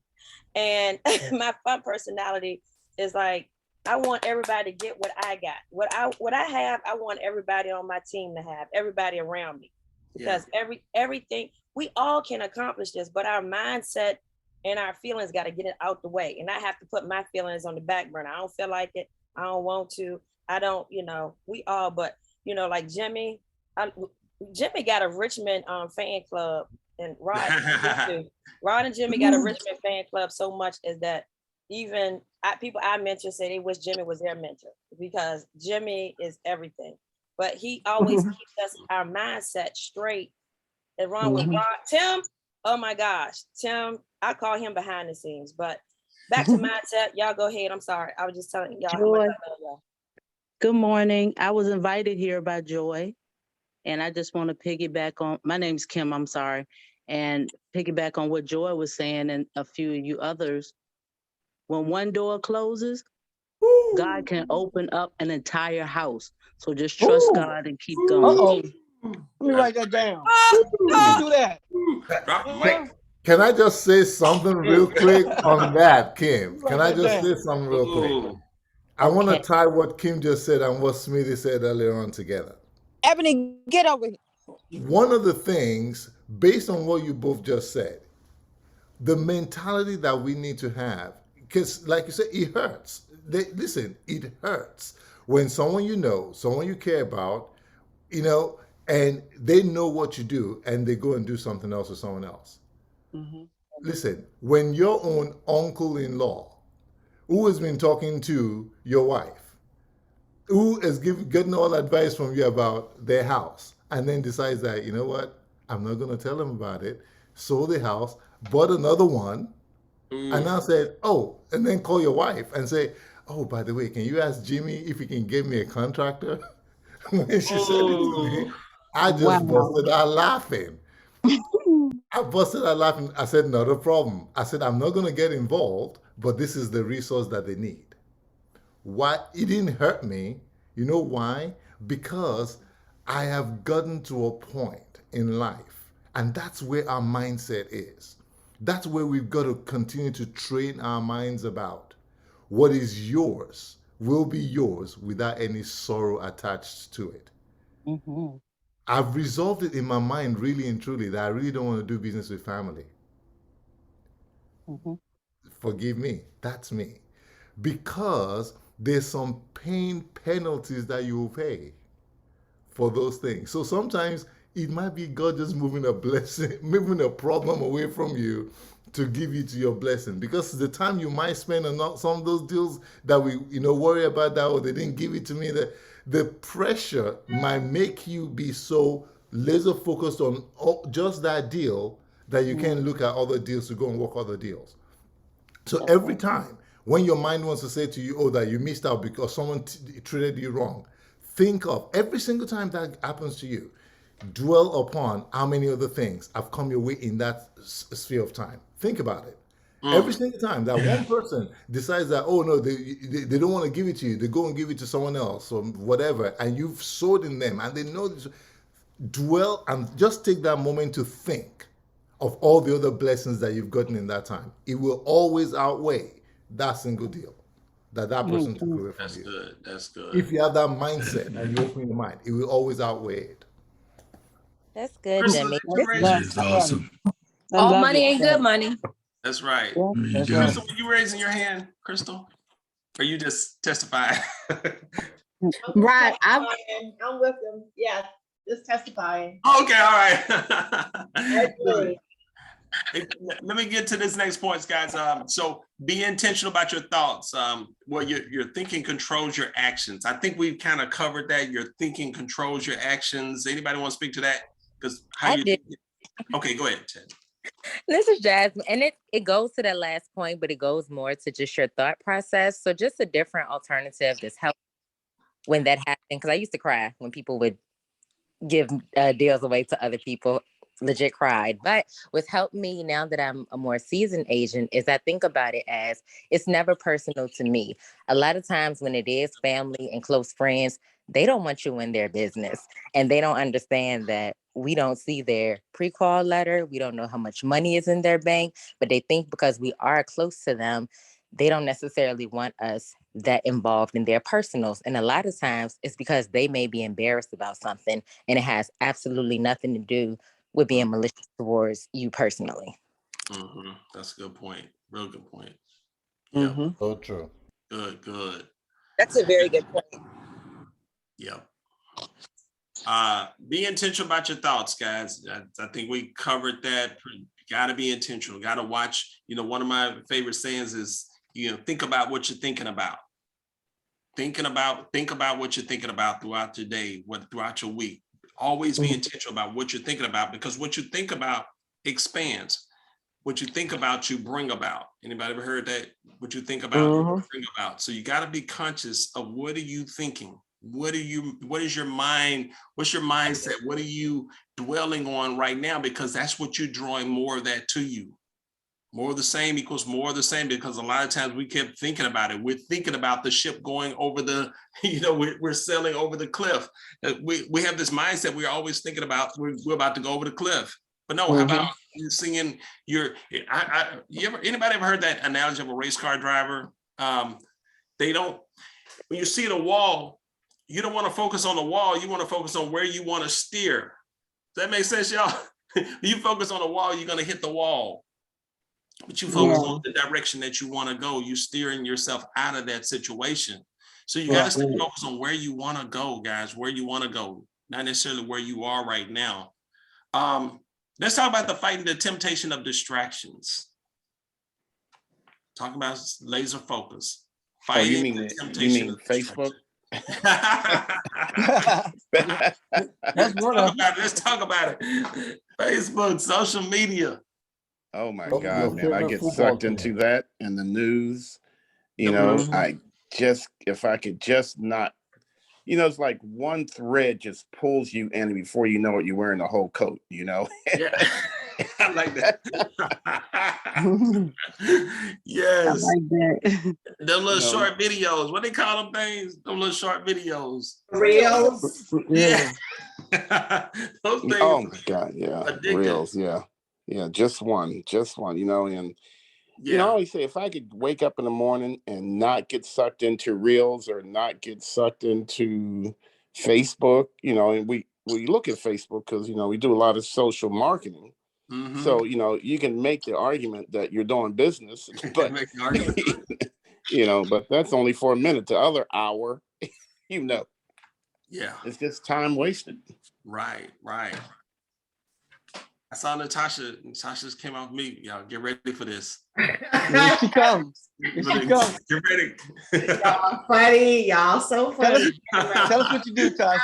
And my fun personality is like, I want everybody to get what I got. What I have, I want everybody on my team to have, everybody around me. Because everything, we all can accomplish this, but our mindset and our feelings got to get it out the way. And I have to put my feelings on the back burner. I don't feel like it. I don't want to. I don't, we all, but like Jimmy got a Richmond fan club, and Rod and Jimmy got a Richmond fan club so much is that even people I mentor say they wish Jimmy was their mentor, because Jimmy is everything. But he always keeps us our mindset straight. And wrong with Rod. Tim, oh my gosh, Tim, I call him behind the scenes. But back to mindset, y'all go ahead. I'm sorry. I was just telling y'all how much I love y'all.
Good morning. I was invited here by Joy, and I just want to piggyback on, my name's Kim, I'm sorry, and piggyback on what Joy was saying and a few of you others. When one door closes, God can open up an entire house. So just trust God and keep going.
Let me write that down.
Let
me do that.
Can I just say something real quick on that, Kim? Can I just say something real quick? I want to tie what Kim just said and what Smithy said earlier on together.
Ebony, get over here.
One of the things, based on what you both just said, the mentality that we need to have, because like you said, it hurts. Listen, it hurts when someone someone you care about, and they know what you do and they go and do something else with someone else. Listen, when your own uncle-in-law, who has been talking to your wife, who is getting all advice from you about their house, and then decides that, you know what, I'm not going to tell them about it, sold the house, bought another one, and now said, and then call your wife and say, oh, by the way, can you ask Jimmy if he can give me a contractor? When she said it to me, I just busted out laughing. I said, not a problem. I said, I'm not going to get involved, but this is the resource that they need. Why? It didn't hurt me. You know why? Because I have gotten to a point in life, and that's where our mindset is. That's where we've got to continue to train our minds about what is yours will be yours without any sorrow attached to it. I've resolved it in my mind really and truly that I really don't want to do business with family. Forgive me, that's me. Because there's some pain penalties that you will pay for those things. So sometimes it might be God just moving a blessing, moving a problem away from you to give you to your blessing. Because the time you might spend on some of those deals that we worry about that, or they didn't give it to me, the pressure might make you be so laser focused on just that deal that you can't look at other deals to go and work other deals. So every time when your mind wants to say to you, that you missed out because someone treated you wrong, think of every single time that happens to you, dwell upon how many other things have come your way in that sphere of time. Think about it. Every single time that one person decides that, they don't want to give it to you, they go and give it to someone else or whatever, and you've sowed in them and they know this, dwell and just take that moment to think of all the other blessings that you've gotten in that time. It will always outweigh that single deal that person took away from you.
That's good.
If you have that mindset and you open your mind, it will always outweigh it.
That's good,
Crystal,
Jimmy.
That's awesome.
All money ain't good money.
That's right.
That's
Crystal, were you raising your hand, Crystal? Or you just testifying?
Right. I'm with them. Yeah, just testifying.
Okay, all right. Let me get to this next point, guys. So be intentional about your thoughts. Your thinking controls your actions. I think we've kind of covered that. Your thinking controls your actions. Anybody want to speak to that? Because
I did.
Okay, go ahead, Ted.
This is Jasmine, and it goes to that last point, but it goes more to just your thought process. So just a different alternative that's helped when that happened. Because I used to cry when people would give deals away to other people. Legit cried. But what's helped me now that I'm a more seasoned agent is I think about it as it's never personal to me. A lot of times when it is family and close friends, they don't want you in their business, and they don't understand that we don't see their pre-call letter. We don't know how much money is in their bank, but they think because we are close to them, they don't necessarily want us that involved in their personals. And a lot of times it's because they may be embarrassed about something, and it has absolutely nothing to do with being malicious towards you personally.
That's a good point. Real good point.
So true.
Good.
That's a very good point.
Yep. Be intentional about your thoughts, guys. I think we covered that. You gotta be intentional. Gotta watch. One of my favorite sayings is, think about what you're thinking about. Think about what you're thinking about throughout your day, throughout your week. Always be intentional about what you're thinking about, because what you think about expands. What you think about, you bring about. Anybody ever heard that? What you think about, you bring about. So you got to be conscious of what are you thinking? What is your mind? What's your mindset? What are you dwelling on right now? Because that's what you're drawing more of that to you. More of the same equals more of the same, because a lot of times we kept thinking about it. We're thinking about the ship going over the, we're sailing over the cliff. We have this mindset. We're always thinking about, we're about to go over the cliff. But no, how about you singing anybody ever heard that analogy of a race car driver? When you see the wall, you don't want to focus on the wall. You want to focus on where you want to steer. Does that make sense, y'all? You focus on the wall, you're going to hit the wall. But you focus on the direction that you want to go. You're steering yourself out of that situation. So you got to stay focused on where you want to go, guys, where you want to go, not necessarily where you are right now. Let's talk about the fighting the temptation of distractions. Talk about laser focus. Fighting
you mean Facebook?
Let's talk about it. Facebook, social media.
Oh my God, man. I get sucked into that and the news. If I could just not, it's like one thread just pulls you in, and before you know it, you're wearing the whole coat, Yeah.
I like that. Yes. I like that. Them little short videos. What they call them things? Them little short videos.
Reels.
Yeah. Those things.
Oh my God, yeah.
Addictive.
Reels, yeah. Yeah, just one, and I always say if I could wake up in the morning and not get sucked into Reels or not get sucked into Facebook, and we look at Facebook because we do a lot of social marketing. So you can make the argument that you're doing business, but but that's only for a minute. The other hour,
yeah,
it's just time wasted.
Right. I saw Natasha. Natasha's came off mute. Y'all get ready for this.
Here she comes.
Get ready.
Y'all funny. Y'all so funny.
Tell us what you do, Tasha.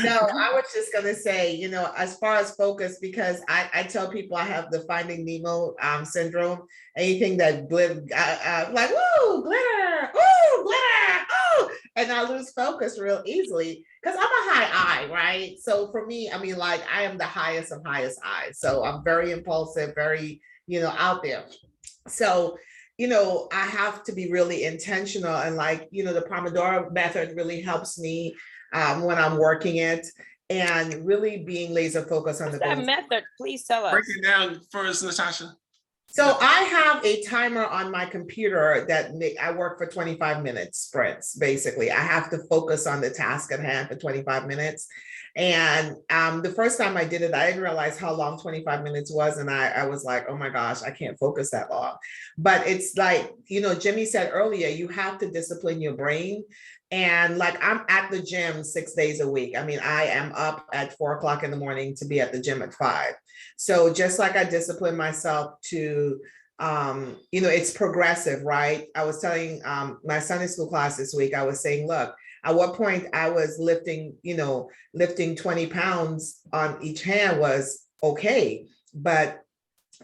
No, I was just gonna say, as far as focus, because I tell people I have the Finding Nemo syndrome. Anything that like woo glitter, ooh glitter, oh, and I lose focus real easily because I'm a high I, right? So for me, I mean, like I am the highest of highest I. So I'm very impulsive, very out there. So I have to be really intentional, and the Pomodoro method really helps me when I'm working it, and really being laser focused on the
that method. Please tell us.
Break it down first, Natasha.
So I have a timer on my computer that I work for 25 minutes sprints. Basically, I have to focus on the task at hand for 25 minutes. And the first time I did it, I didn't realize how long 25 minutes was. And I was like, oh my gosh, I can't focus that long. But it's like, Jimmy said earlier, you have to discipline your brain. And I'm at the gym 6 days a week. I mean, I am up at 4 o'clock in the morning to be at the gym at 5. So just like I discipline myself to, it's progressive, right? I was telling my Sunday school class this week, I was saying, look, at what point I was lifting 20 pounds on each hand was okay. But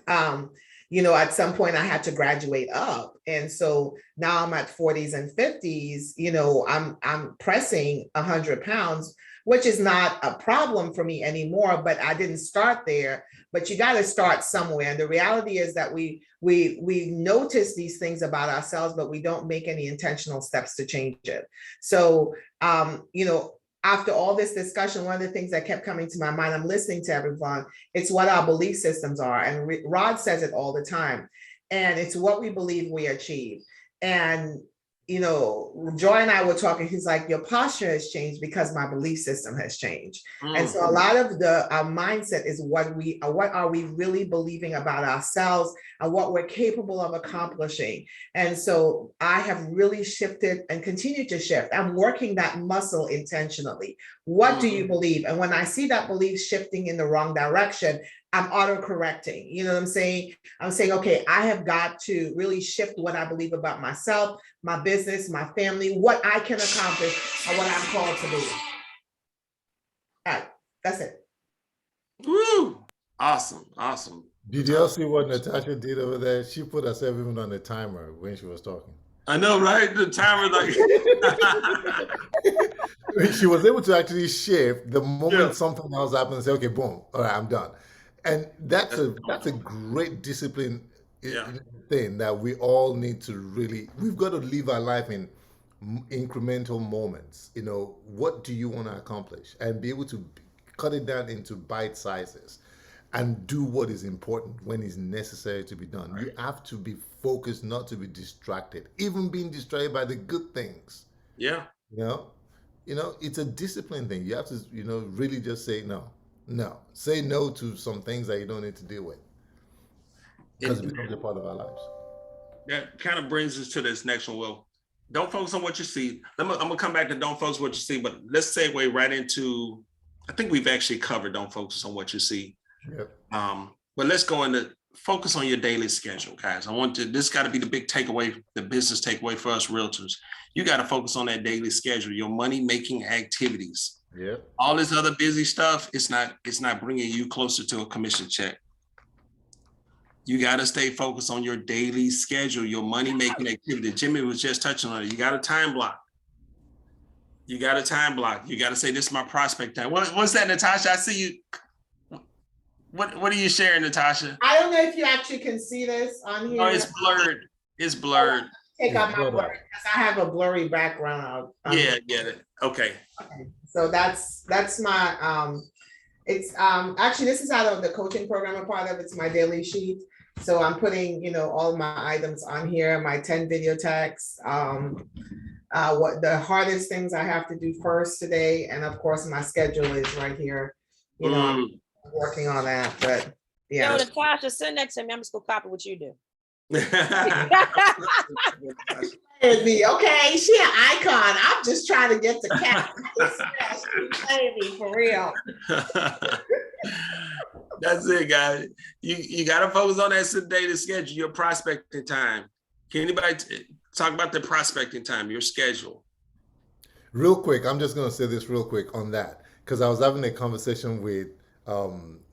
At some point I had to graduate up. And so now I'm at 40s and 50s, I'm pressing 100 pounds, which is not a problem for me anymore, but I didn't start there. But you got to start somewhere. And the reality is that we notice these things about ourselves, but we don't make any intentional steps to change it. So, after all this discussion, one of the things that kept coming to my mind, I'm listening to everyone, it's what our belief systems are. And Rod says it all the time. And it's what we believe we achieve. And, Joy and I were talking, he's like, your posture has changed because my belief system has changed. And so a lot of our mindset is what are we really believing about ourselves and what we're capable of accomplishing. And so I have really shifted and continue to shift. I'm working that muscle intentionally. What do you believe? And when I see that belief shifting in the wrong direction, I'm auto-correcting. You know what I'm saying? I'm saying, okay, I have got to really shift what I believe about myself, my business, my family, what I can accomplish, and what I'm called to do. All right, that's it.
Woo! Awesome.
Did you all see what Natasha did over there? She put herself even on a timer when she was talking.
I know, right? The timer, like
she was able to actually shift the moment something else happened and say, okay, boom, all right, I'm done. And that's a great discipline thing that we all need to we've got to live our life in incremental moments. What do you want to accomplish? And be able to cut it down into bite sizes and do what is important when it's necessary to be done. Right. You have to be focused, not to be distracted, even being distracted by the good things.
Yeah.
It's a discipline thing. You have to, really just say no. Say no to some things that you don't need to deal with, because it becomes a part of our lives.
That kind of brings us to this next one. Well, don't focus on what you see. I'm gonna come back to don't focus on what you see, but let's segue right into, I think we've actually covered don't focus on what you see.
Yep.
But let's go into focus on your daily schedule, guys. This got to be the big takeaway, the business takeaway for us realtors. You got to focus on that daily schedule, your money-making activities.
Yeah.
All this other busy stuff, it's not bringing you closer to a commission check. You got to stay focused on your daily schedule, your money-making activity. Jimmy was just touching on it. You got a time block. You got to say, this is my prospect time. What's that, Natasha? I see you. What are you sharing, Natasha?
I don't know if you actually can see this on here.
Oh, it's blurred. It's blurred.
Take out my blur because I have a blurry background.
Yeah, I get it. Okay.
So that's my it's actually, this is out of the coaching program. A part of it's my daily sheet. So I'm putting, all my items on here, my 10 video texts, what the hardest things I have to do first today. And of course my schedule is right here. I'm working on that, but yeah.
Natasha, send that to me. I'm just gonna copy what you do.
Okay, she an icon. I'm just trying to get the cat. Baby, for real.
That's it, guys. You got to focus on that daily schedule, your prospecting time. Can anybody talk about the prospecting time, your schedule?
Real quick, I'm just going to say this real quick on that, because I was having a conversation with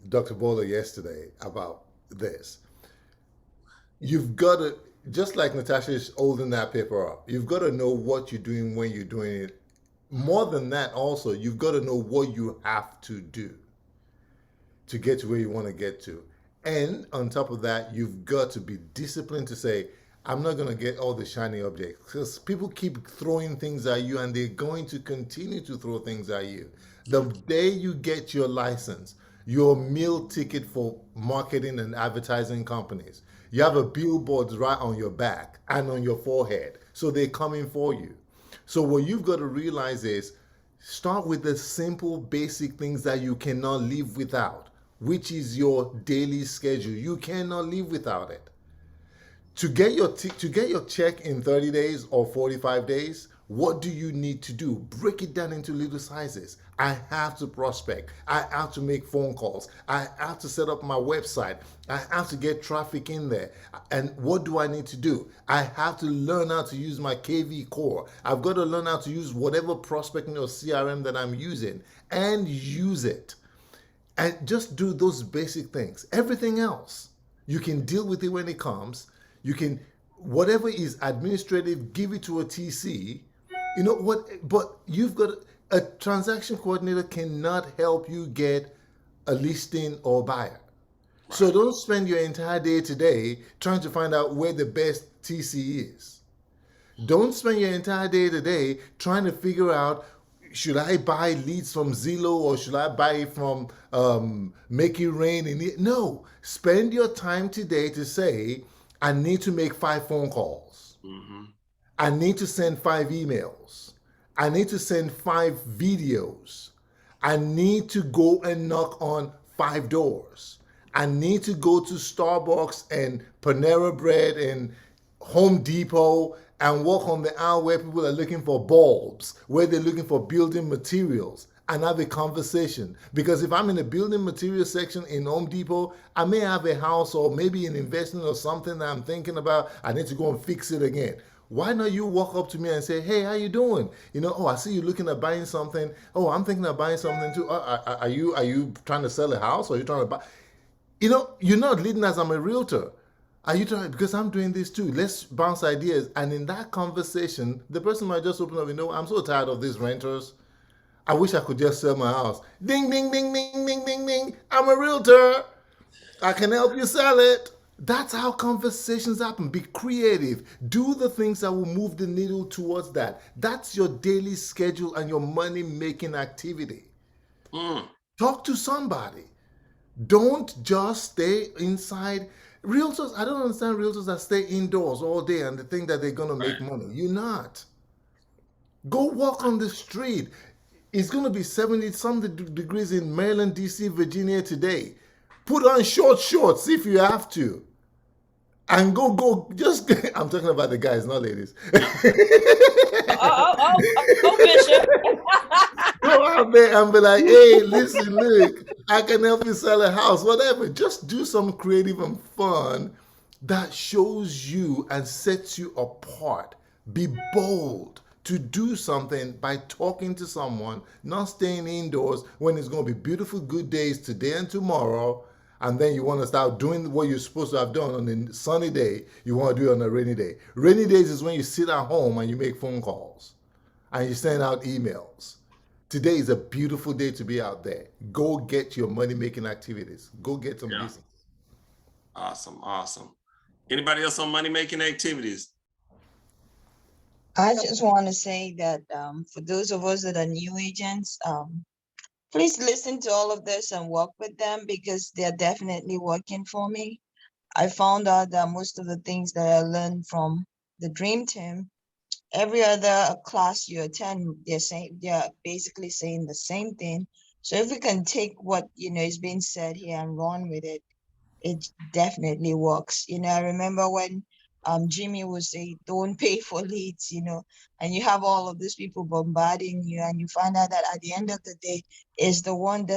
Dr. Bowler yesterday about this. You've got to, just like Natasha is holding that paper up, you've got to know what you're doing when you're doing it. More than that, also, you've got to know what you have to do to get to where you want to get to. And on top of that, you've got to be disciplined to say, I'm not going to get all the shiny objects, because people keep throwing things at you and they're going to continue to throw things at you. The day you get your license, your meal ticket for marketing and advertising companies, you have a billboard right on your back and on your forehead. So they're coming for you. So what you've got to realize is, start with the simple, basic things that you cannot live without, which is your daily schedule. You cannot live without it. To get your check in 30 days or 45 days, what do you need to do? Break it down into little sizes. I have to prospect. I have to make phone calls. I have to set up my website. I have to get traffic in there. And what do I need to do? I have to learn how to use my KV core. I've got to learn how to use whatever prospecting or CRM that I'm using and use it. And just do those basic things. Everything else, You can deal with it when it comes. You can, whatever is administrative, give it to a TC. You know what? But you've got a transaction coordinator cannot help you get a listing or buyer. So don't spend your entire day today trying to find out where the best TC is. Don't spend your entire day today trying to figure out, should I buy leads from Zillow or should I buy it from Make It Rain? No, spend your time today to say, I need to make 5 phone calls. I need to send 5 emails. I need to send 5 videos. I need to go and knock on 5 doors. I need to go to Starbucks and Panera Bread and Home Depot and walk on the aisle where people are looking for bulbs, where they're looking for building materials, and have a conversation. Because if I'm in the building material section in Home Depot, I may have a house or maybe an investment or something that I'm thinking about. I need to go and fix it again. Why not you walk up to me and say, hey, how you doing? You know, oh, I see you looking at buying something. Oh, I'm thinking of buying something too. Are you trying to sell a house or are you trying to buy? You know, you're not leading as I'm a realtor. Are you trying? Because I'm doing this too. Let's bounce ideas. And in that conversation, the person might just open up, you know, I'm so tired of these renters. I wish I could just sell my house. Ding, ding, ding, ding, ding, ding, ding. I'm a realtor. I can help you sell it. That's how conversations happen. Be creative. Do the things that will move the needle towards that. That's your daily schedule and your money-making activity. Talk to somebody. Don't just stay inside. Realtors, I don't understand realtors that stay indoors all day and they think that they're going to make money. You're not. Go walk on the street. It's going to be 70-something degrees in Maryland, D.C., Virginia today. Put on shorts if you have to. And go, just, I'm talking about the guys, not ladies.
Bishop.
Go out there and be like, hey, listen, look, I can help you sell a house, whatever. Just do some creative and fun that shows you and sets you apart. Be bold to do something by talking to someone, not staying indoors when it's going to be beautiful, good days today and tomorrow. And then you want to start doing what you're supposed to have done on a sunny day. You want to do it on a rainy day. Rainy days is when you sit at home and you make phone calls and you send out emails. Today is a beautiful day to be out there. Go get your money-making activities. Go get some business.
Awesome. Anybody else on money-making activities?
I just want to say that for those of us that are new agents, please listen to all of this and work with them because they're definitely working for me. I found out that most of the things that I learned from the Dream Team, every other class you attend, they're basically saying the same thing. So if we can take what is being said here and run with it, it definitely works. I remember when Jimmy would say, don't pay for leads, and you have all of these people bombarding you, and you find out that at the end of the day, it's the ones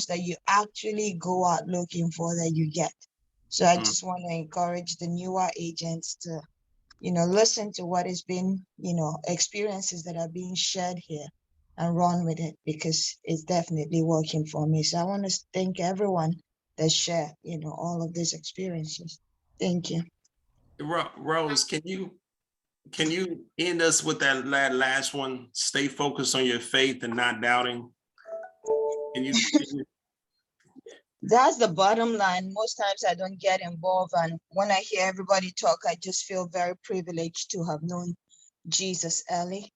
that you actually go out looking for that you get. So I just want to encourage the newer agents to, listen to what is being, experiences that are being shared here and run with it because it's definitely working for me. So I want to thank everyone that share, all of these experiences. Thank you.
Rose, can you end us with that last one? Stay focused on your faith and not doubting. Can you
That's the bottom line. Most times I don't get involved, and when I hear everybody talk, I just feel very privileged to have known Jesus early.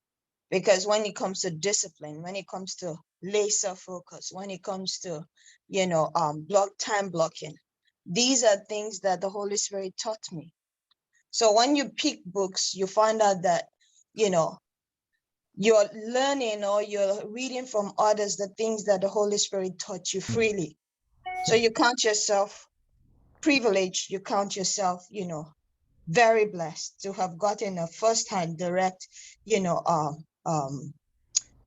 Because when it comes to discipline, when it comes to laser focus, when it comes to, time blocking, these are things that the Holy Spirit taught me. So when you pick books, you find out that, you're learning or you're reading from others the things that the Holy Spirit taught you freely. So you count yourself privileged, you count yourself, very blessed to have gotten a firsthand direct,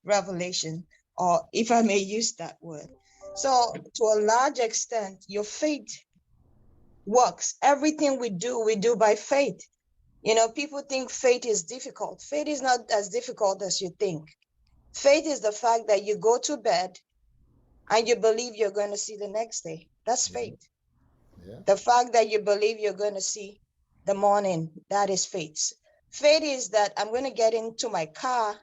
revelation, or if I may use that word. So to a large extent, your faith works. Everything we do by faith. People think faith is difficult. Faith is not as difficult as you think. Faith is the fact that you go to bed and you believe you're going to see the next day. That's faith. The fact that you believe you're going to see the morning, that is faith. Faith is that I'm going to get into my car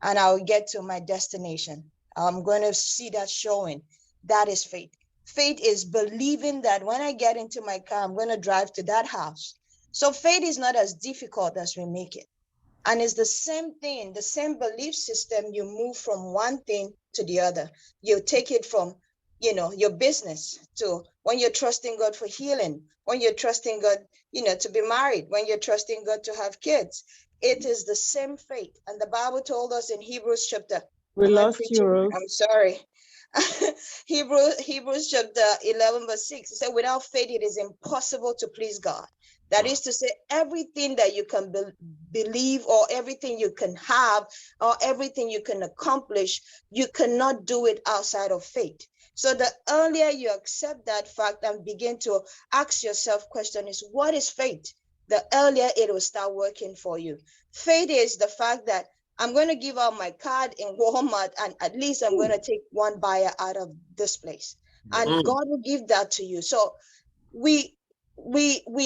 and I'll get to my destination. I'm going to see that showing. That is faith. Faith is believing that when I get into my car, I'm going to drive to that house. So faith is not as difficult as we make it. And it's the same thing, the same belief system. You move from one thing to the other. You take it from, your business to when you're trusting God for healing, when you're trusting God, to be married, when you're trusting God to have kids. It is the same faith. And the Bible told us in Hebrews chapter,
we lost you, Rose.
I'm sorry. Hebrews chapter 11 verse 6, it said, without faith, it is impossible to please God. That is to say, everything that you can believe, or everything you can have, or everything you can accomplish, you cannot do it outside of faith. So the earlier you accept that fact and begin to ask yourself question is, what is faith? The earlier it will start working for you. Faith is the fact that I'm going to give out my card in Walmart and at least I'm going to take one buyer out of this place. And God will give that to you. So we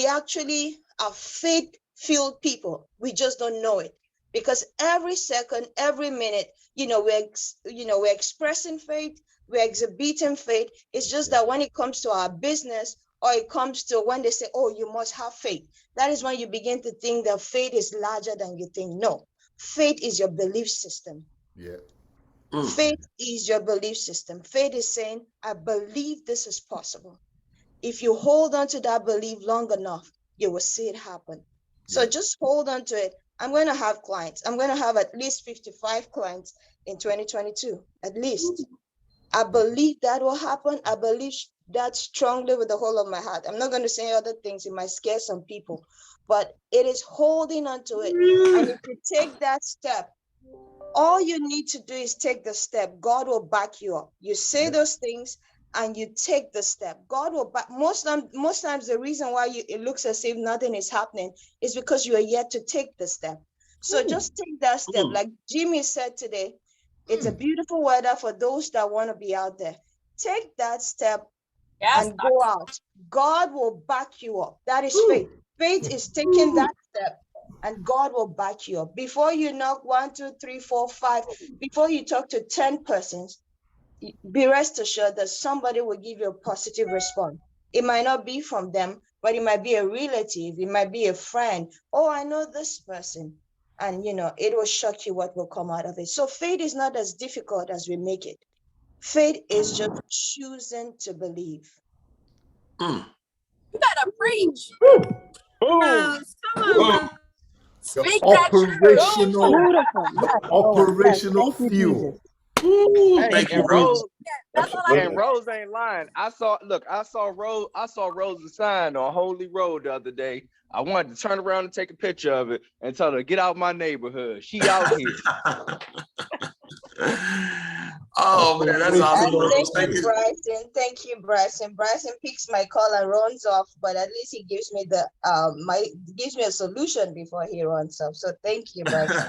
actually are faith-filled people. We just don't know it, because every second, every minute, we're expressing faith, we're exhibiting faith. It's just that when it comes to our business, or it comes to when they say, oh, you must have faith, that is when you begin to think that faith is larger than you think. No, faith is your belief system. Faith is your belief system. Faith is saying, I believe this is possible. If you hold on to that belief long enough, you will see it happen. So just hold on to it. I'm going to have clients. I'm going to have at least 55 clients in 2022, at least. I believe that will happen. I believe that strongly with the whole of my heart. I'm not going to say other things. It might scare some people, but it is holding on to it. And if you take that step, all you need to do is take the step. God will back you up. You say those things and you take the step. God will back. Most times the reason why it looks as if nothing is happening is because you are yet to take the step. So just take that step. Like Jimmy said today, it's a beautiful weather for those that want to be out there. Take that step and go out. God will back you up. That is faith. Faith is taking that step and God will back you up. Before you knock 1, 2, 3, 4, 5, before you talk to 10 persons, be rest assured that somebody will give you a positive response. It might not be from them, but it might be a relative, it might be a friend. Oh, I know this person. And it will shock you what will come out of it. So faith is not as difficult as we make it. Faith is just choosing to believe.
You gotta preach.
Rose, come on, Rose.
Speak
operational fuel.
Hey,
Thank you,
and
Rose.
Rose ain't lying. I saw Rose's sign on Holy Road the other day. I wanted to turn around and take a picture of it and tell her, get out my neighborhood. She out here.
Oh man, that's awesome.
Thank you, Bryson. Thank you, Bryson. Bryson picks my call and runs off, but at least he gives me gives me a solution before he runs off. So thank you, Bryson.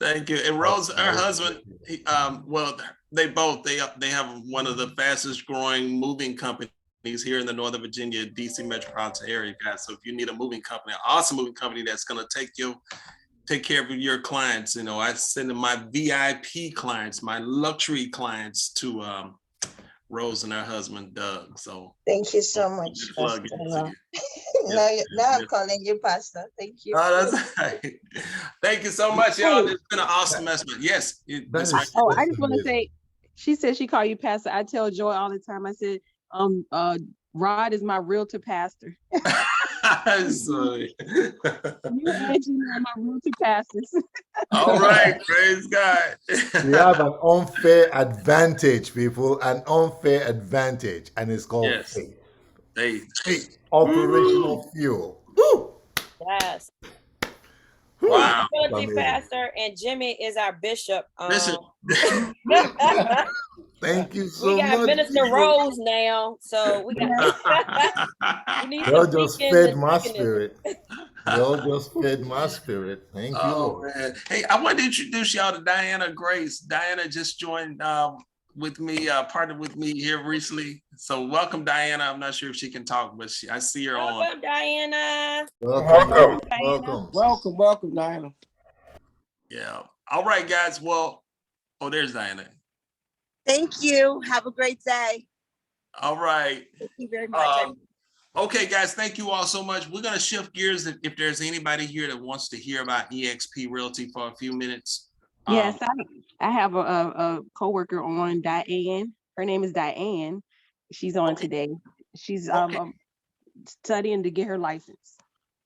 Thank you. And Rose, her husband, they have one of the fastest growing moving companies here in the Northern Virginia, DC metropolitan area, guys. So if you need a moving company, an awesome moving company that's going to take care of your clients, I send my VIP clients, my luxury clients to Rose and her husband, Doug. So
thank you so much. Now I'm calling you Pastor. Thank you.
Oh, that's right. Thank you so much, y'all. It's been an awesome message. Yes. That's right.
Oh, I just want to say, she said she called you Pastor. I tell Joy all the time. I said, Rod is my realtor pastor.
Sorry.
You and Jimmy are my realtor pastors.
All right, praise God.
We have an unfair advantage, people, an unfair advantage, and it's called faith. Faith, operational fuel. Woo!
Yes.
Wow.
Realty pastor, and Jimmy is our bishop.
Thank you so much.
We got Minister Rose now, so we got.
Y'all just fed my spirit. Y'all just fed my spirit. Thank you, Lord.
Man. Hey, I want to introduce y'all to Diana Grace. Diana just joined with me, partnered with me here recently. So welcome, Diana. I'm not sure if she can talk, but I see her on.
Welcome, Diana.
Welcome, Diana.
Yeah. All right, guys. Well, oh, there's Diana.
Thank you. Have a great day.
All right.
Thank you very much.
Okay, guys, thank you all so much. We're going to shift gears if there's anybody here that wants to hear about Exp Realty for a few minutes.
Yes, I have a coworker on, Diane. Her name is Diane. She's on today. She's studying to get her license.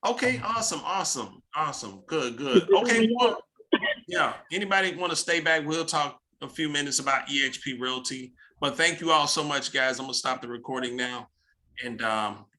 Okay, awesome. Good. Okay, well, yeah, anybody want to stay back? We'll talk a few minutes about Exp Realty. But thank you all so much, guys. I'm going to stop the recording now. And